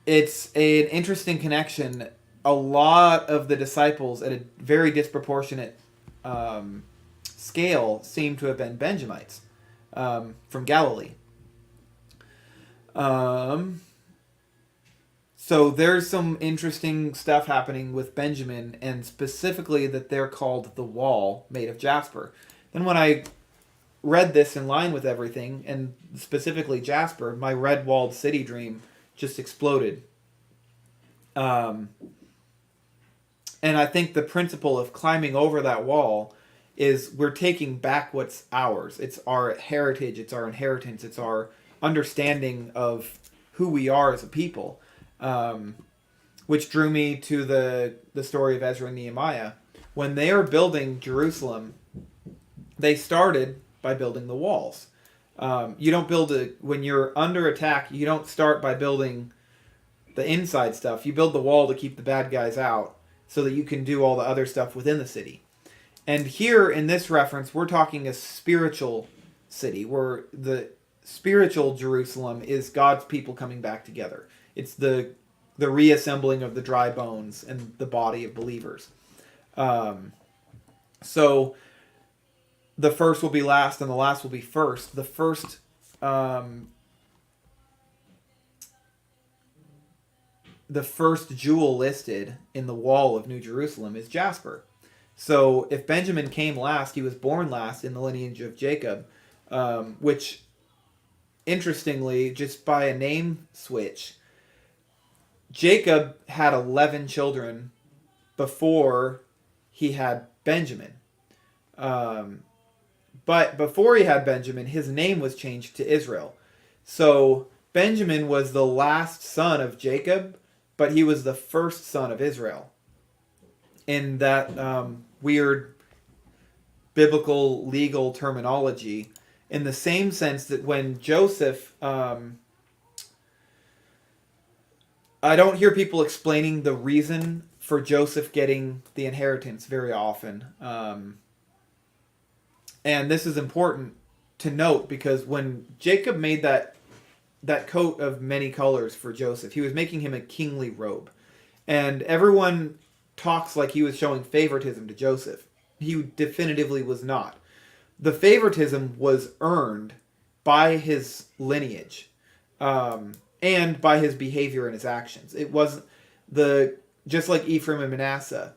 It's an interesting connection. A lot of the disciples, at a very disproportionate scale, seem to have been Benjamites from Galilee. So there's some interesting stuff happening with Benjamin, and specifically that they're called the wall made of jasper. Then when I read this in line with everything, and specifically jasper, my red-walled city dream just exploded. And I think the principle of climbing over that wall is we're taking back what's ours. It's our heritage, it's our inheritance, it's our understanding of who we are as a people. Which drew me to the story of Ezra and Nehemiah. When they are building Jerusalem, they started by building the walls. You don't build when you're under attack, you don't start by building the inside stuff. You build the wall to keep the bad guys out so that you can do all the other stuff within the city. And here in this reference, we're talking a spiritual city, where the spiritual Jerusalem is God's people coming back together. It's the reassembling of the dry bones and the body of believers. So the first will be last and the last will be first. The first jewel listed in the wall of New Jerusalem is jasper. So if Benjamin came last, he was born last in the lineage of Jacob, which, interestingly, just by a name switch, Jacob had 11 children before he had Benjamin. But before he had Benjamin, his name was changed to Israel. So Benjamin was the last son of Jacob, but he was the first son of Israel. In that weird biblical legal terminology, in the same sense that when Joseph I don't hear people explaining the reason for Joseph getting the inheritance very often. And this is important to note because when Jacob made that coat of many colors for Joseph, he was making him a kingly robe. And everyone talks like he was showing favoritism to Joseph. He definitively was not. The favoritism was earned by his lineage, and by his behavior and his actions. It was just like Ephraim and Manasseh.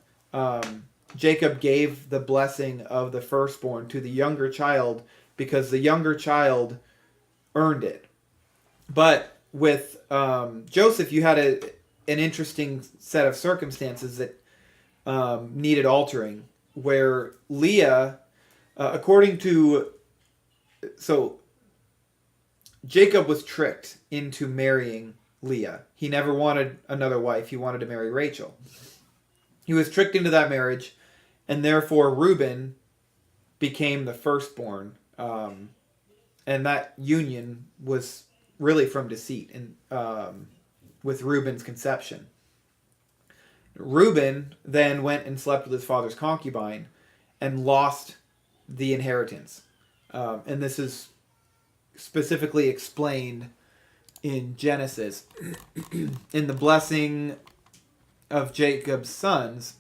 Jacob gave the blessing of the firstborn to the younger child because the younger child earned it. But with Joseph, you had an interesting set of circumstances that needed altering, where Leah, according to... So, Jacob was tricked into marrying Leah. He never wanted another wife. He wanted to marry Rachel. He was tricked into that marriage, and therefore Reuben became the firstborn. And that union was really from deceit and with Reuben's conception. Reuben then went and slept with his father's concubine and lost the inheritance. And this is specifically explained in Genesis. In the blessing of Jacob's sons,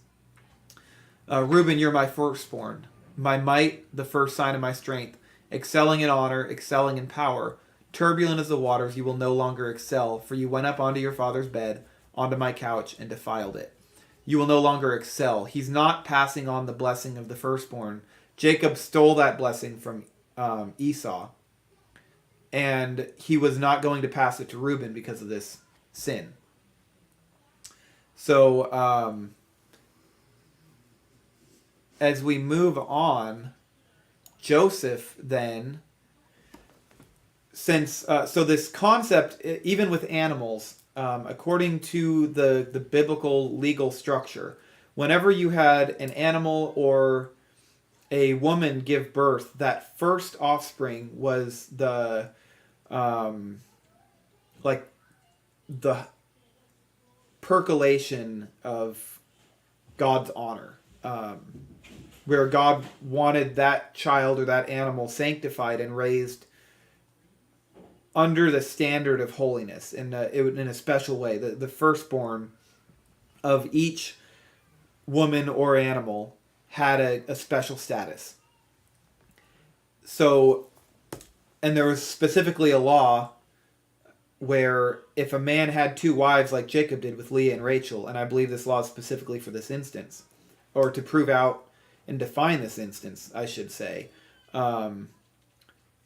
Reuben, you're my firstborn, my might, the first sign of my strength, excelling in honor, excelling in power. Turbulent as the waters, you will no longer excel, for you went up onto your father's bed, onto my couch, and defiled it. You will no longer excel. He's not passing on the blessing of the firstborn. Jacob stole that blessing from Esau, and he was not going to pass it to Reuben because of this sin. So, as we move on, Joseph then, since so this concept, even with animals, according to the biblical legal structure, whenever you had an animal or a woman give birth, that first offspring was the the percolation of God's honor, where God wanted that child or that animal sanctified and raised under the standard of holiness in a special way. The firstborn of each woman or animal had a special status. So, and there was specifically a law where if a man had two wives like Jacob did with Leah and Rachel, and I believe this law is specifically for this instance, or to prove out and define this instance, I should say.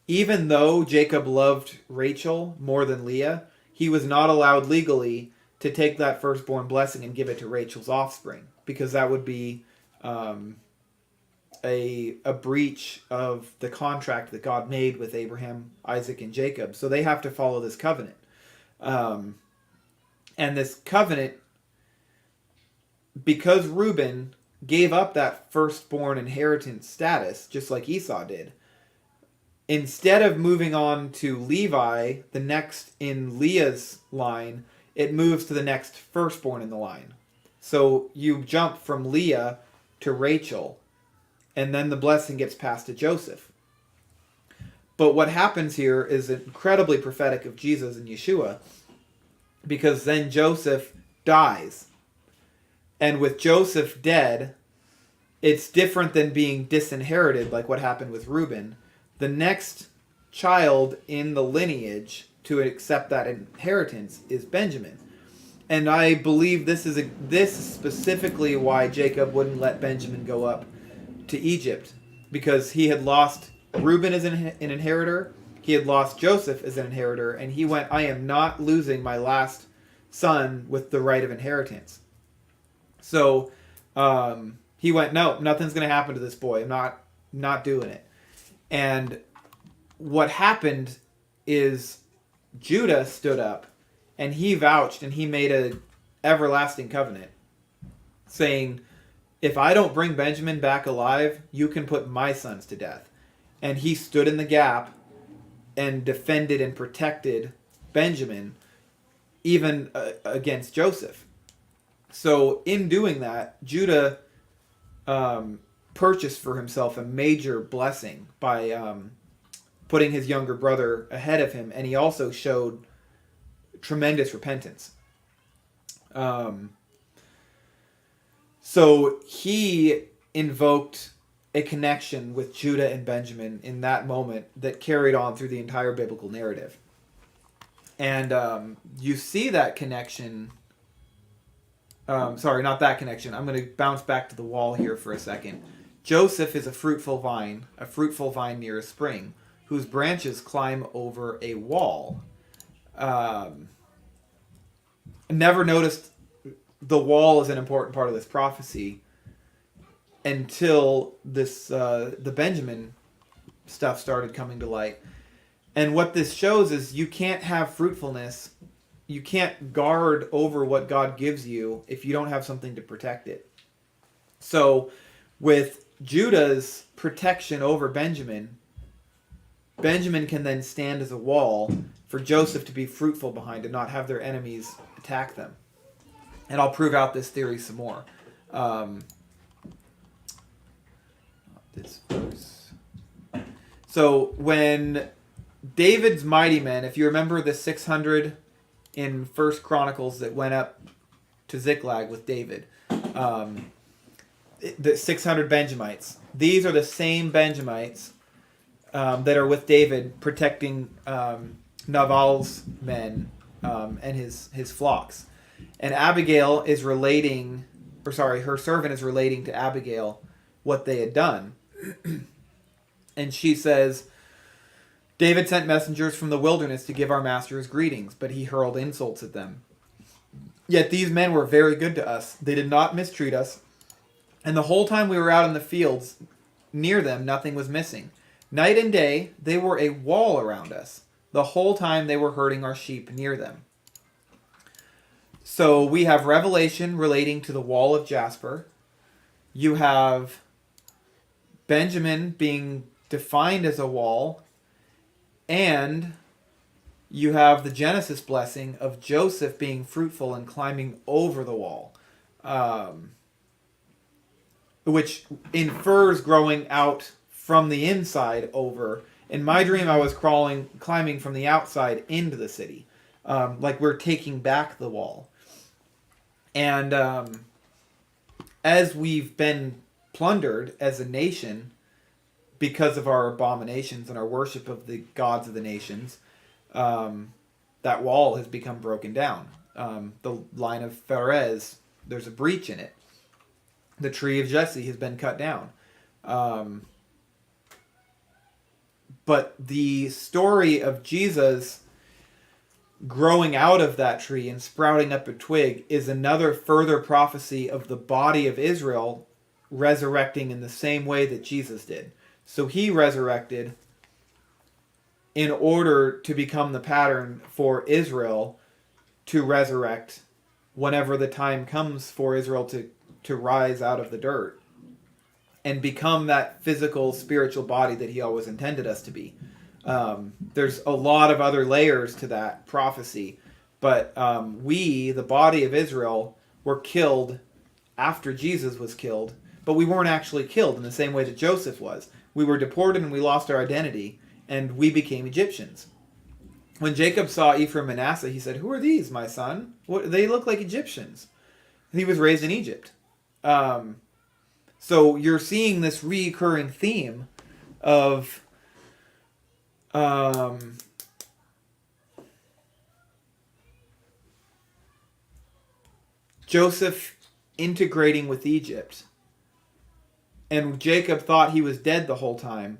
Even though Jacob loved Rachel more than Leah, he was not allowed legally to take that firstborn blessing and give it to Rachel's offspring, because that would be a breach of the contract that God made with Abraham, Isaac, and Jacob. So they have to follow this covenant. And this covenant, because Reuben gave up that firstborn inheritance status, just like Esau did, instead of moving on to Levi, the next in Leah's line, it moves to the next firstborn in the line. So you jump from Leah to Rachel, and then the blessing gets passed to Joseph. But what happens here is incredibly prophetic of Jesus and Yeshua, because then Joseph dies. And with Joseph dead, it's different than being disinherited like what happened with Reuben. The next child in the lineage to accept that inheritance is Benjamin. And I believe this is specifically why Jacob wouldn't let Benjamin go up to Egypt, because he had lost Reuben as an inheritor, he had lost Joseph as an inheritor, and he went, I am not losing my last son with the right of inheritance. So he went, no, nothing's going to happen to this boy. I'm not doing it. And what happened is Judah stood up and he vouched and he made an everlasting covenant saying, if I don't bring Benjamin back alive, you can put my sons to death. And he stood in the gap and defended and protected Benjamin, even against Joseph. So in doing that, Judah purchased for himself a major blessing by putting his younger brother ahead of him, and he also showed tremendous repentance. So he invoked a connection with Judah and Benjamin in that moment that carried on through the entire biblical narrative. And you see that connection. Sorry, not that connection. I'm going to bounce back to the wall here for a second. Joseph is a fruitful vine near a spring, whose branches climb over a wall. Never noticed the wall is an important part of this prophecy until this the Benjamin stuff started coming to light. And what this shows is you can't have fruitfulness, you can't guard over what God gives you if you don't have something to protect it. So with Judah's protection over Benjamin, Benjamin can then stand as a wall for Joseph to be fruitful behind and not have their enemies attack them. And I'll prove out this theory some more. This verse. So when David's mighty men, if you remember the 600 in First Chronicles that went up to Ziklag with David, the 600 Benjamites. These are the same Benjamites that are with David protecting Naval's men and his flocks. And Abigail is relating, her servant is relating to Abigail what they had done. And she says, David sent messengers from the wilderness to give our master his greetings, but he hurled insults at them. Yet these men were very good to us. They did not mistreat us. And the whole time we were out in the fields, near them, nothing was missing. Night and day, they were a wall around us. The whole time they were herding our sheep near them. So we have Revelation relating to the wall of Jasper. You have Benjamin being defined as a wall. And you have the Genesis blessing of Joseph being fruitful and climbing over the wall. Which infers growing out from the inside over. In my dream, I was climbing from the outside into the city. Like we're taking back the wall. And as we've been plundered as a nation because of our abominations and our worship of the gods of the nations, that wall has become broken down. The line of Pharez, there's a breach in it. The tree of Jesse has been cut down. But the story of Jesus growing out of that tree and sprouting up a twig is another further prophecy of the body of Israel resurrecting in the same way that Jesus did. So he resurrected in order to become the pattern for Israel to resurrect whenever the time comes for Israel to rise out of the dirt and become that physical, spiritual body that he always intended us to be. There's a lot of other layers to that prophecy, but we, the body of Israel, were killed after Jesus was killed, but we weren't actually killed in the same way that Joseph was. We were deported and we lost our identity, and we became Egyptians. When Jacob saw Ephraim and Manasseh, he said, "Who are these, my son? They look like Egyptians." And he was raised in Egypt. So you're seeing this recurring theme of Joseph integrating with Egypt. And Jacob thought he was dead the whole time.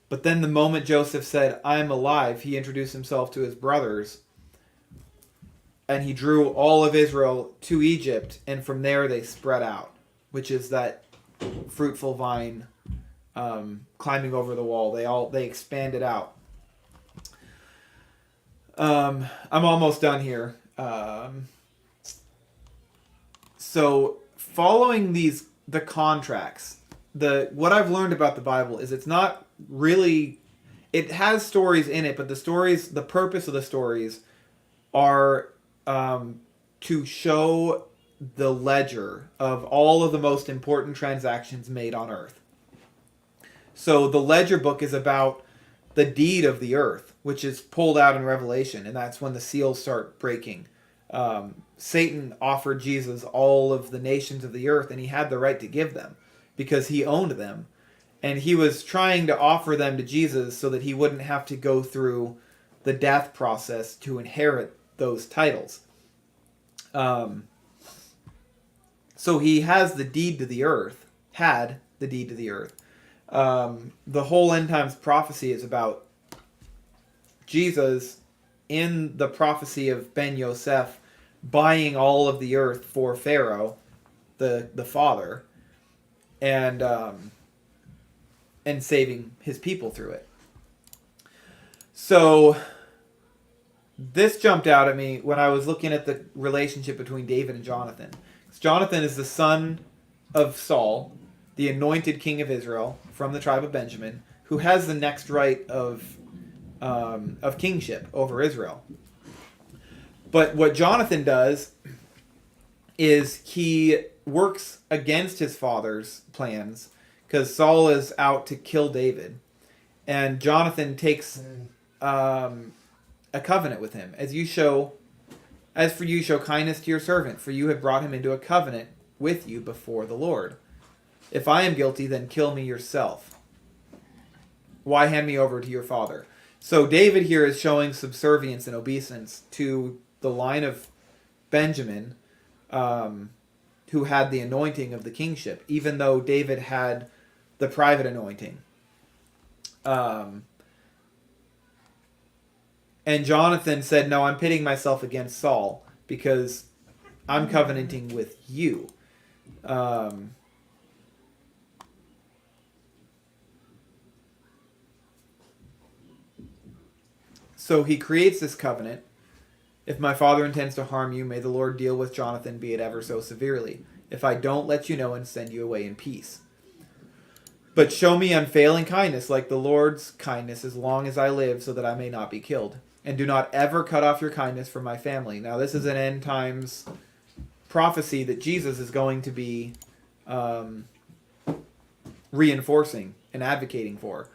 But then the moment Joseph said, "I am alive," he introduced himself to his brothers. And he drew all of Israel to Egypt. And from there they spread out. Which is that fruitful vine climbing over the wall. They expanded out. I'm almost done here. So following the contracts, what I've learned about the Bible is it's not really, it has stories in it, but the purpose of the stories are to show the ledger of all of the most important transactions made on earth. So the ledger book is about the deed of the earth, which is pulled out in Revelation, and that's when the seals start breaking. Satan offered Jesus all of the nations of the earth, and he had the right to give them because he owned them. And he was trying to offer them to Jesus so that he wouldn't have to go through the death process to inherit those titles. So he has the deed to the earth, had the deed to the earth. The whole end times prophecy is about Jesus in the prophecy of Ben Yosef buying all of the earth for Pharaoh, the father, and saving his people through it. So this jumped out at me when I was looking at the relationship between David and Jonathan. Jonathan is the son of Saul, the anointed king of Israel from the tribe of Benjamin, who has the next right of kingship over Israel. But what Jonathan does is he works against his father's plans because Saul is out to kill David, and Jonathan takes a covenant with him. As for you, show kindness to your servant, for you have brought him into a covenant with you before the Lord. If I am guilty, then kill me yourself. Why hand me over to your father? So David here is showing subservience and obeisance to the line of Benjamin, who had the anointing of the kingship, even though David had the private anointing. And Jonathan said, no, I'm pitting myself against Saul because I'm covenanting with you. So he creates this covenant. If my father intends to harm you, may the Lord deal with Jonathan, be it ever so severely. If I don't, let you know and send you away in peace. But show me unfailing kindness like the Lord's kindness as long as I live, so that I may not be killed. And do not ever cut off your kindness from my family. Now this is an end times prophecy that Jesus is going to be reinforcing and advocating for.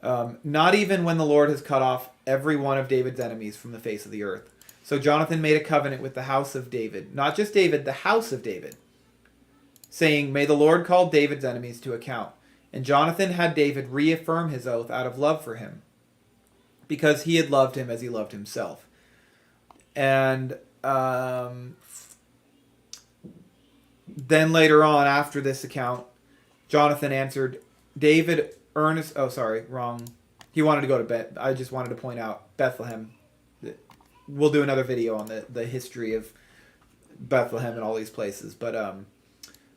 Not even when the Lord has cut off every one of David's enemies from the face of the earth. So Jonathan made a covenant with the house of David. Not just David, the house of David. Saying, may the Lord call David's enemies to account. And Jonathan had David reaffirm his oath out of love for him, because he had loved him as he loved himself. And then later on, after this account, Jonathan answered, David earnest... Oh, sorry, wrong. He wanted to go to Beth. I just wanted to point out Bethlehem. We'll do another video on the history of Bethlehem and all these places. But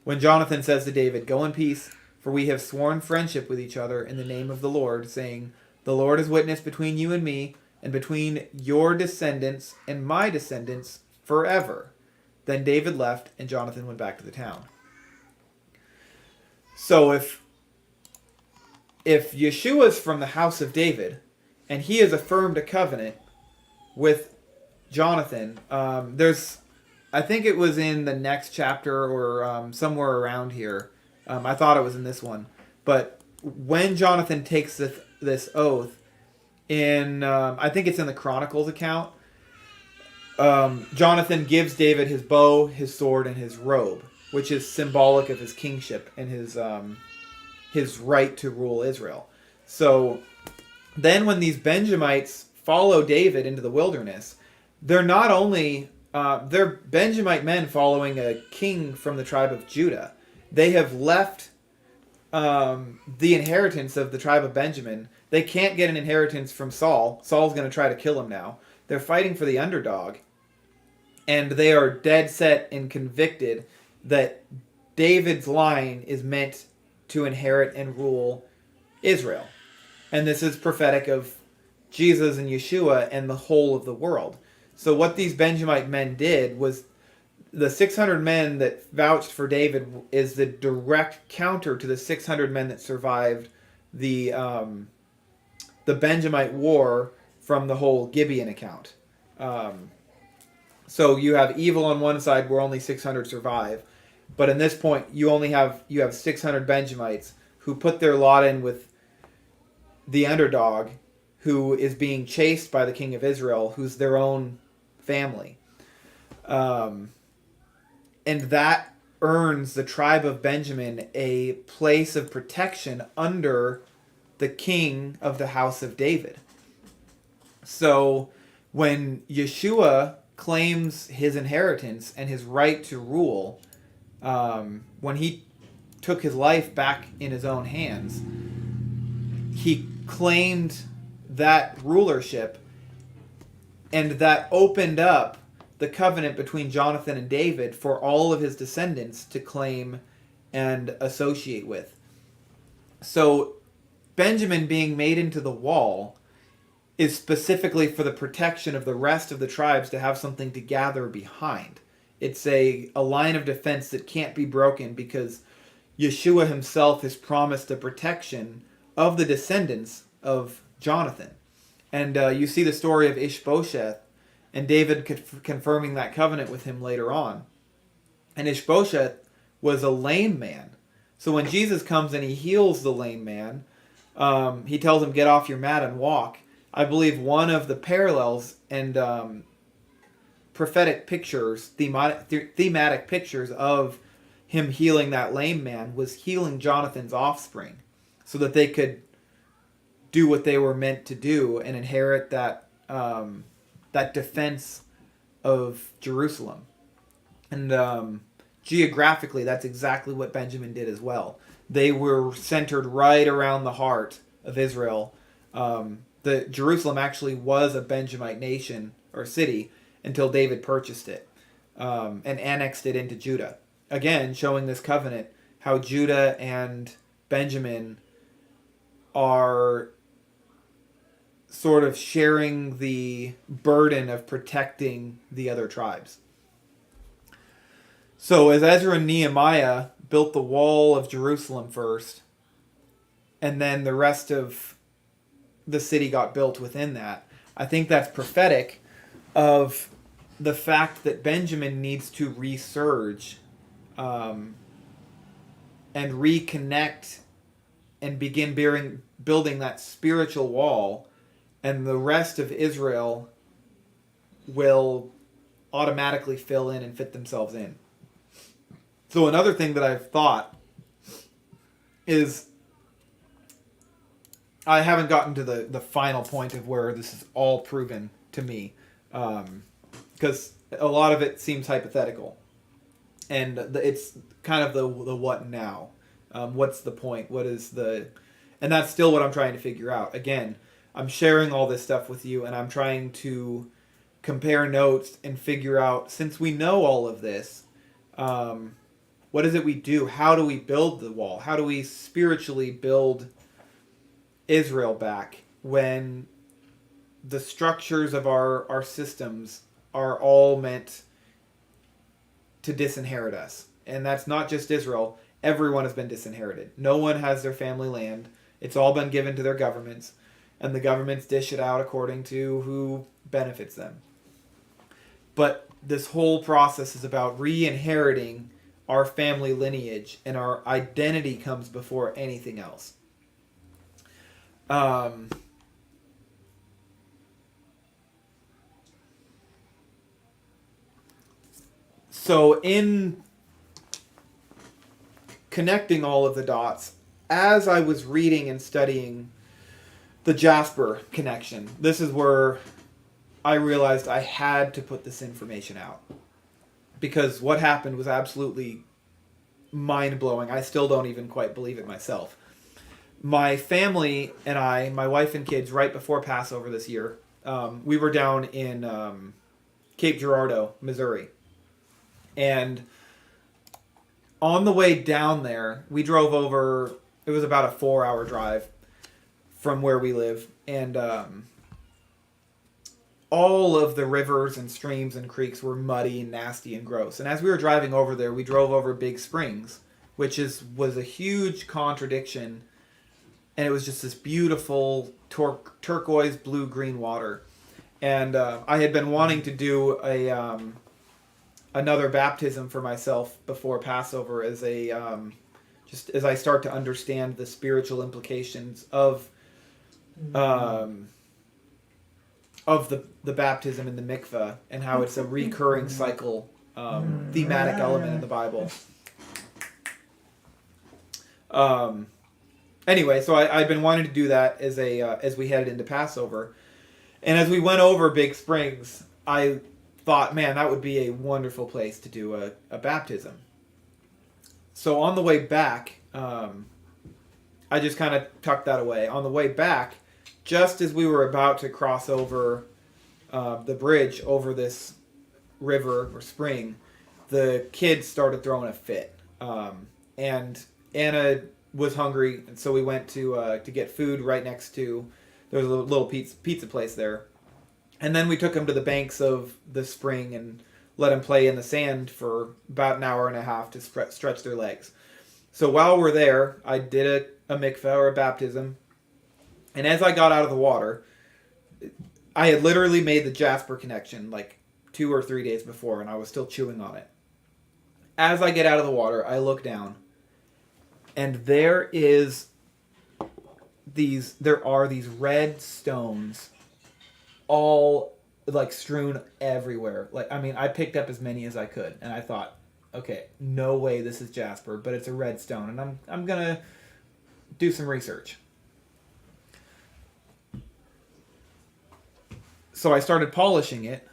when Jonathan says to David, go in peace, for we have sworn friendship with each other in the name of the Lord, saying, the Lord is witness between you and me, and between your descendants and my descendants forever. Then David left, and Jonathan went back to the town. So if Yeshua's from the house of David, and he has affirmed a covenant with Jonathan, I think it was in the next chapter or somewhere around here. I thought it was in this one. But when Jonathan takes this oath, in I think it's in the Chronicles account, Jonathan gives David his bow, his sword, and his robe, which is symbolic of his kingship and his right to rule Israel. So then when these Benjamites follow David into the wilderness, they're not only... they're Benjamite men following a king from the tribe of Judah. They have left the inheritance of the tribe of Benjamin. They can't get an inheritance from Saul. Saul's going to try to kill him now. They're fighting for the underdog. And they are dead set and convicted that David's line is meant to inherit and rule Israel. And this is prophetic of Jesus and Yeshua and the whole of the world. So what these Benjamite men did was, the 600 men that vouched for David is the direct counter to the 600 men that survived the Benjamite war from the whole Gibeon account. So you have evil on one side where only 600 survive, but in this point you have 600 Benjamites who put their lot in with the underdog, who is being chased by the king of Israel, who's their own family, um, and that earns the tribe of Benjamin a place of protection under the king of the house of David. So when Yeshua claims his inheritance and his right to rule, when he took his life back in his own hands, he claimed that rulership, and that opened up the covenant between Jonathan and David for all of his descendants to claim and associate with. So Benjamin being made into the wall is specifically for the protection of the rest of the tribes to have something to gather behind. It's a line of defense that can't be broken because Yeshua himself has promised the protection of the descendants of Jonathan. And you see the story of Ishbosheth and David confirming that covenant with him later on. And Ishbosheth was a lame man. So when Jesus comes and he heals the lame man, he tells him, "Get off your mat and walk." I believe one of the parallels and prophetic pictures, thematic pictures of him healing that lame man was healing Jonathan's offspring so that they could do what they were meant to do and inherit that defense of Jerusalem. And geographically, that's exactly what Benjamin did as well. They were centered right around the heart of Israel. The Jerusalem actually was a Benjamite nation or city until David purchased it and annexed it into Judah. Again, showing this covenant, how Judah and Benjamin are sort of sharing the burden of protecting the other tribes. So as Ezra and Nehemiah built the wall of Jerusalem first, and then the rest of the city got built within that, I think that's prophetic of the fact that Benjamin needs to resurge and reconnect and begin building that spiritual wall, and the rest of Israel will automatically fill in and fit themselves in. So another thing that I've thought is, I haven't gotten to the final point of where this is all proven to me, because a lot of it seems hypothetical, and it's kind of the what now. What's the point? And that's still what I'm trying to figure out. Again, I'm sharing all this stuff with you, and I'm trying to compare notes and figure out, since we know all of this, what is it we do? How do we build the wall? How do we spiritually build Israel back when the structures of our systems are all meant to disinherit us? And that's not just Israel. Everyone has been disinherited. No one has their family land. It's all been given to their governments, and the governments dish it out according to who benefits them. But this whole process is about re-inheriting our family lineage, and our identity comes before anything else. So in connecting all of the dots, as I was reading and studying the Jasper connection, this is where I realized I had to put this information out. Because what happened was absolutely mind-blowing. I still don't even quite believe it myself. My family and I, my wife and kids, right before Passover this year, we were down in Cape Girardeau, Missouri. And on the way down there, we drove over, it was about a 4-hour drive from where we live. And all of the rivers and streams and creeks were muddy and nasty and gross. And as we were driving over there, we drove over Big Springs, which was a huge contradiction. And it was just this beautiful turquoise blue-green water. And I had been wanting to do another baptism for myself before Passover as just as I start to understand the spiritual implications of the baptism in the mikveh and how it's a recurring cycle, thematic element in the Bible. Anyway, so I'd been wanting to do that as we headed into Passover. And as we went over Big Springs, I thought, man, that would be a wonderful place to do a baptism. So on the way back, I just kind of tucked that away. On the way back, just as we were about to cross over the bridge over this river or spring, the kids started throwing a fit. And Anna was hungry, and so we went to get food right next to, there was a little pizza place there. And then we took them to the banks of the spring and let them play in the sand for about an hour and a half to stretch their legs. So while we're there, I did a mikveh or a baptism. And as I got out of the water, I had literally made the Jasper connection like 2 or 3 days before, and I was still chewing on it. As I get out of the water, I look down, and there are these red stones all like strewn everywhere. Like, I mean, I picked up as many as I could, and I thought, okay, no way this is Jasper, but it's a red stone, and I'm gonna do some research. So I started polishing it,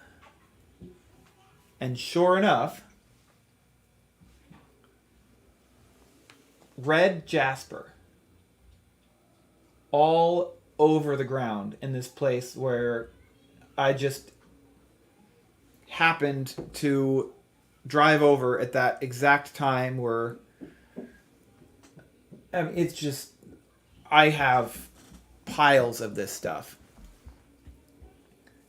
and sure enough, red jasper all over the ground in this place where I just happened to drive over at that exact time where, I mean, it's just, I have piles of this stuff.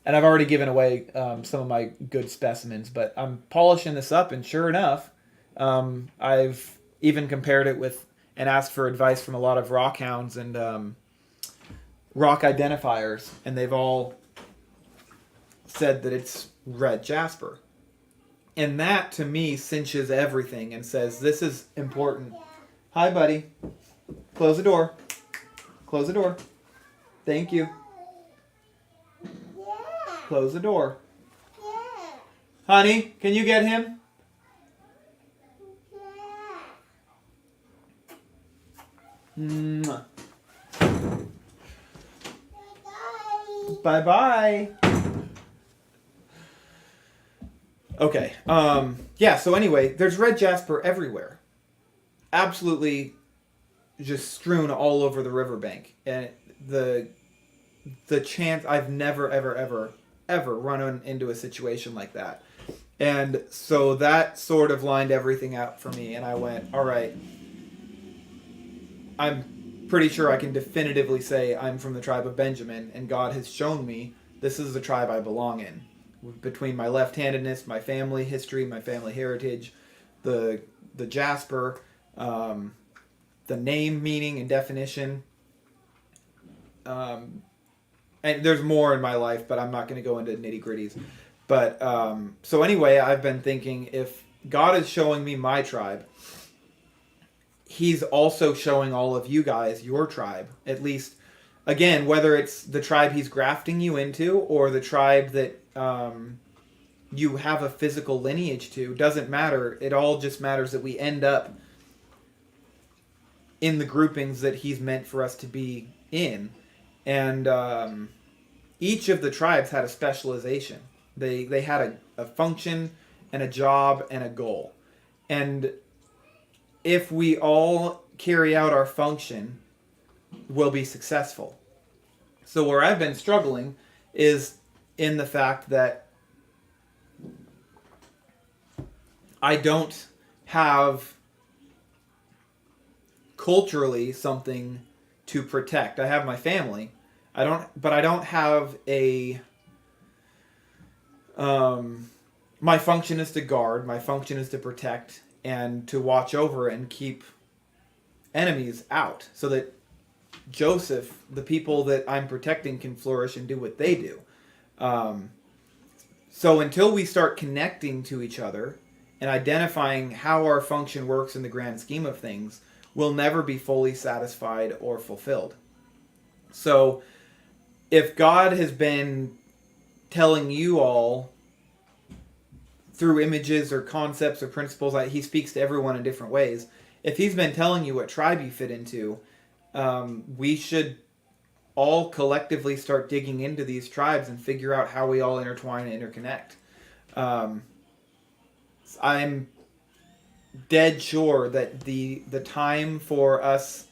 And I've already given away some of my good specimens, but I'm polishing this up, and sure enough, I've even compared it with and asked for advice from a lot of rock hounds and rock identifiers, and they've all said that it's red jasper. And that, to me, cinches everything and says, this is important. Hi, buddy. Close the door. Close the door. Thank you. Close the door. Honey, can you get him? Mwah. Bye-bye. Okay. Yeah, so anyway, there's red jasper everywhere. Absolutely just strewn all over the riverbank. And the chance, I've never, ever run into a situation like that. And so that sort of lined everything out for me, and I went, all right, I'm pretty sure I can definitively say I'm from the tribe of Benjamin, and God has shown me this is the tribe I belong in. Between my left-handedness, my family history, my family heritage, the jasper, the name, meaning, and definition. And there's more in my life, but I'm not going to go into nitty-gritties. But so anyway, I've been thinking, if God is showing me my tribe, he's also showing all of you guys your tribe. At least, again, whether it's the tribe he's grafting you into or the tribe that you have a physical lineage to, doesn't matter. It all just matters that we end up in the groupings that he's meant for us to be in. And each of the tribes had a specialization. They had a function and a job and a goal. And if we all carry out our function, we'll be successful. So where I've been struggling is in the fact that I don't have culturally something to protect. I have my family. But I don't have my function is to guard, my function is to protect and to watch over and keep enemies out so that Joseph, the people that I'm protecting, can flourish and do what they do. So until we start connecting to each other and identifying how our function works in the grand scheme of things, we'll never be fully satisfied or fulfilled. So if God has been telling you all through images or concepts or principles, he speaks to everyone in different ways. If he's been telling you what tribe you fit into, we should all collectively start digging into these tribes and figure out how we all intertwine and interconnect. I'm dead sure that the time for us,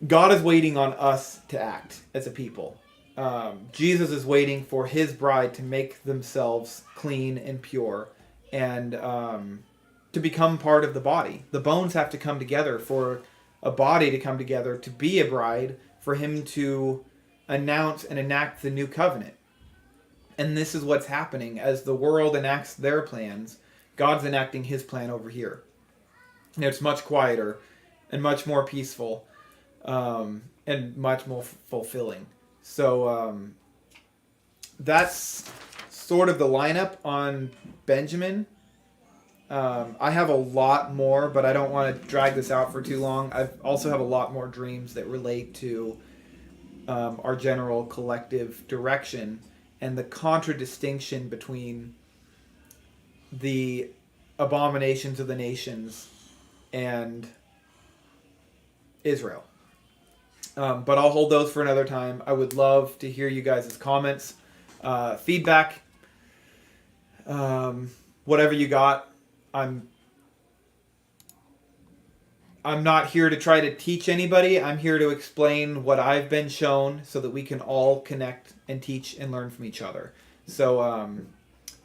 God is waiting on us to act as a people. Jesus is waiting for his bride to make themselves clean and pure and to become part of the body. The bones have to come together for a body to come together to be a bride, for him to announce and enact the new covenant. And this is what's happening. As the world enacts their plans, God's enacting his plan over here. And it's much quieter and much more peaceful and much more fulfilling. So that's sort of the lineup on Benjamin. I have a lot more, but I don't want to drag this out for too long. I also have a lot more dreams that relate to our general collective direction and the contradistinction between the abominations of the nations and Israel. But I'll hold those for another time. I would love to hear you guys' comments, feedback, whatever you got. I'm not here to try to teach anybody. I'm here to explain what I've been shown so that we can all connect and teach and learn from each other. So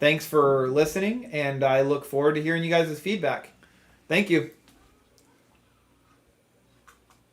thanks for listening, and I look forward to hearing you guys' feedback. Thank you.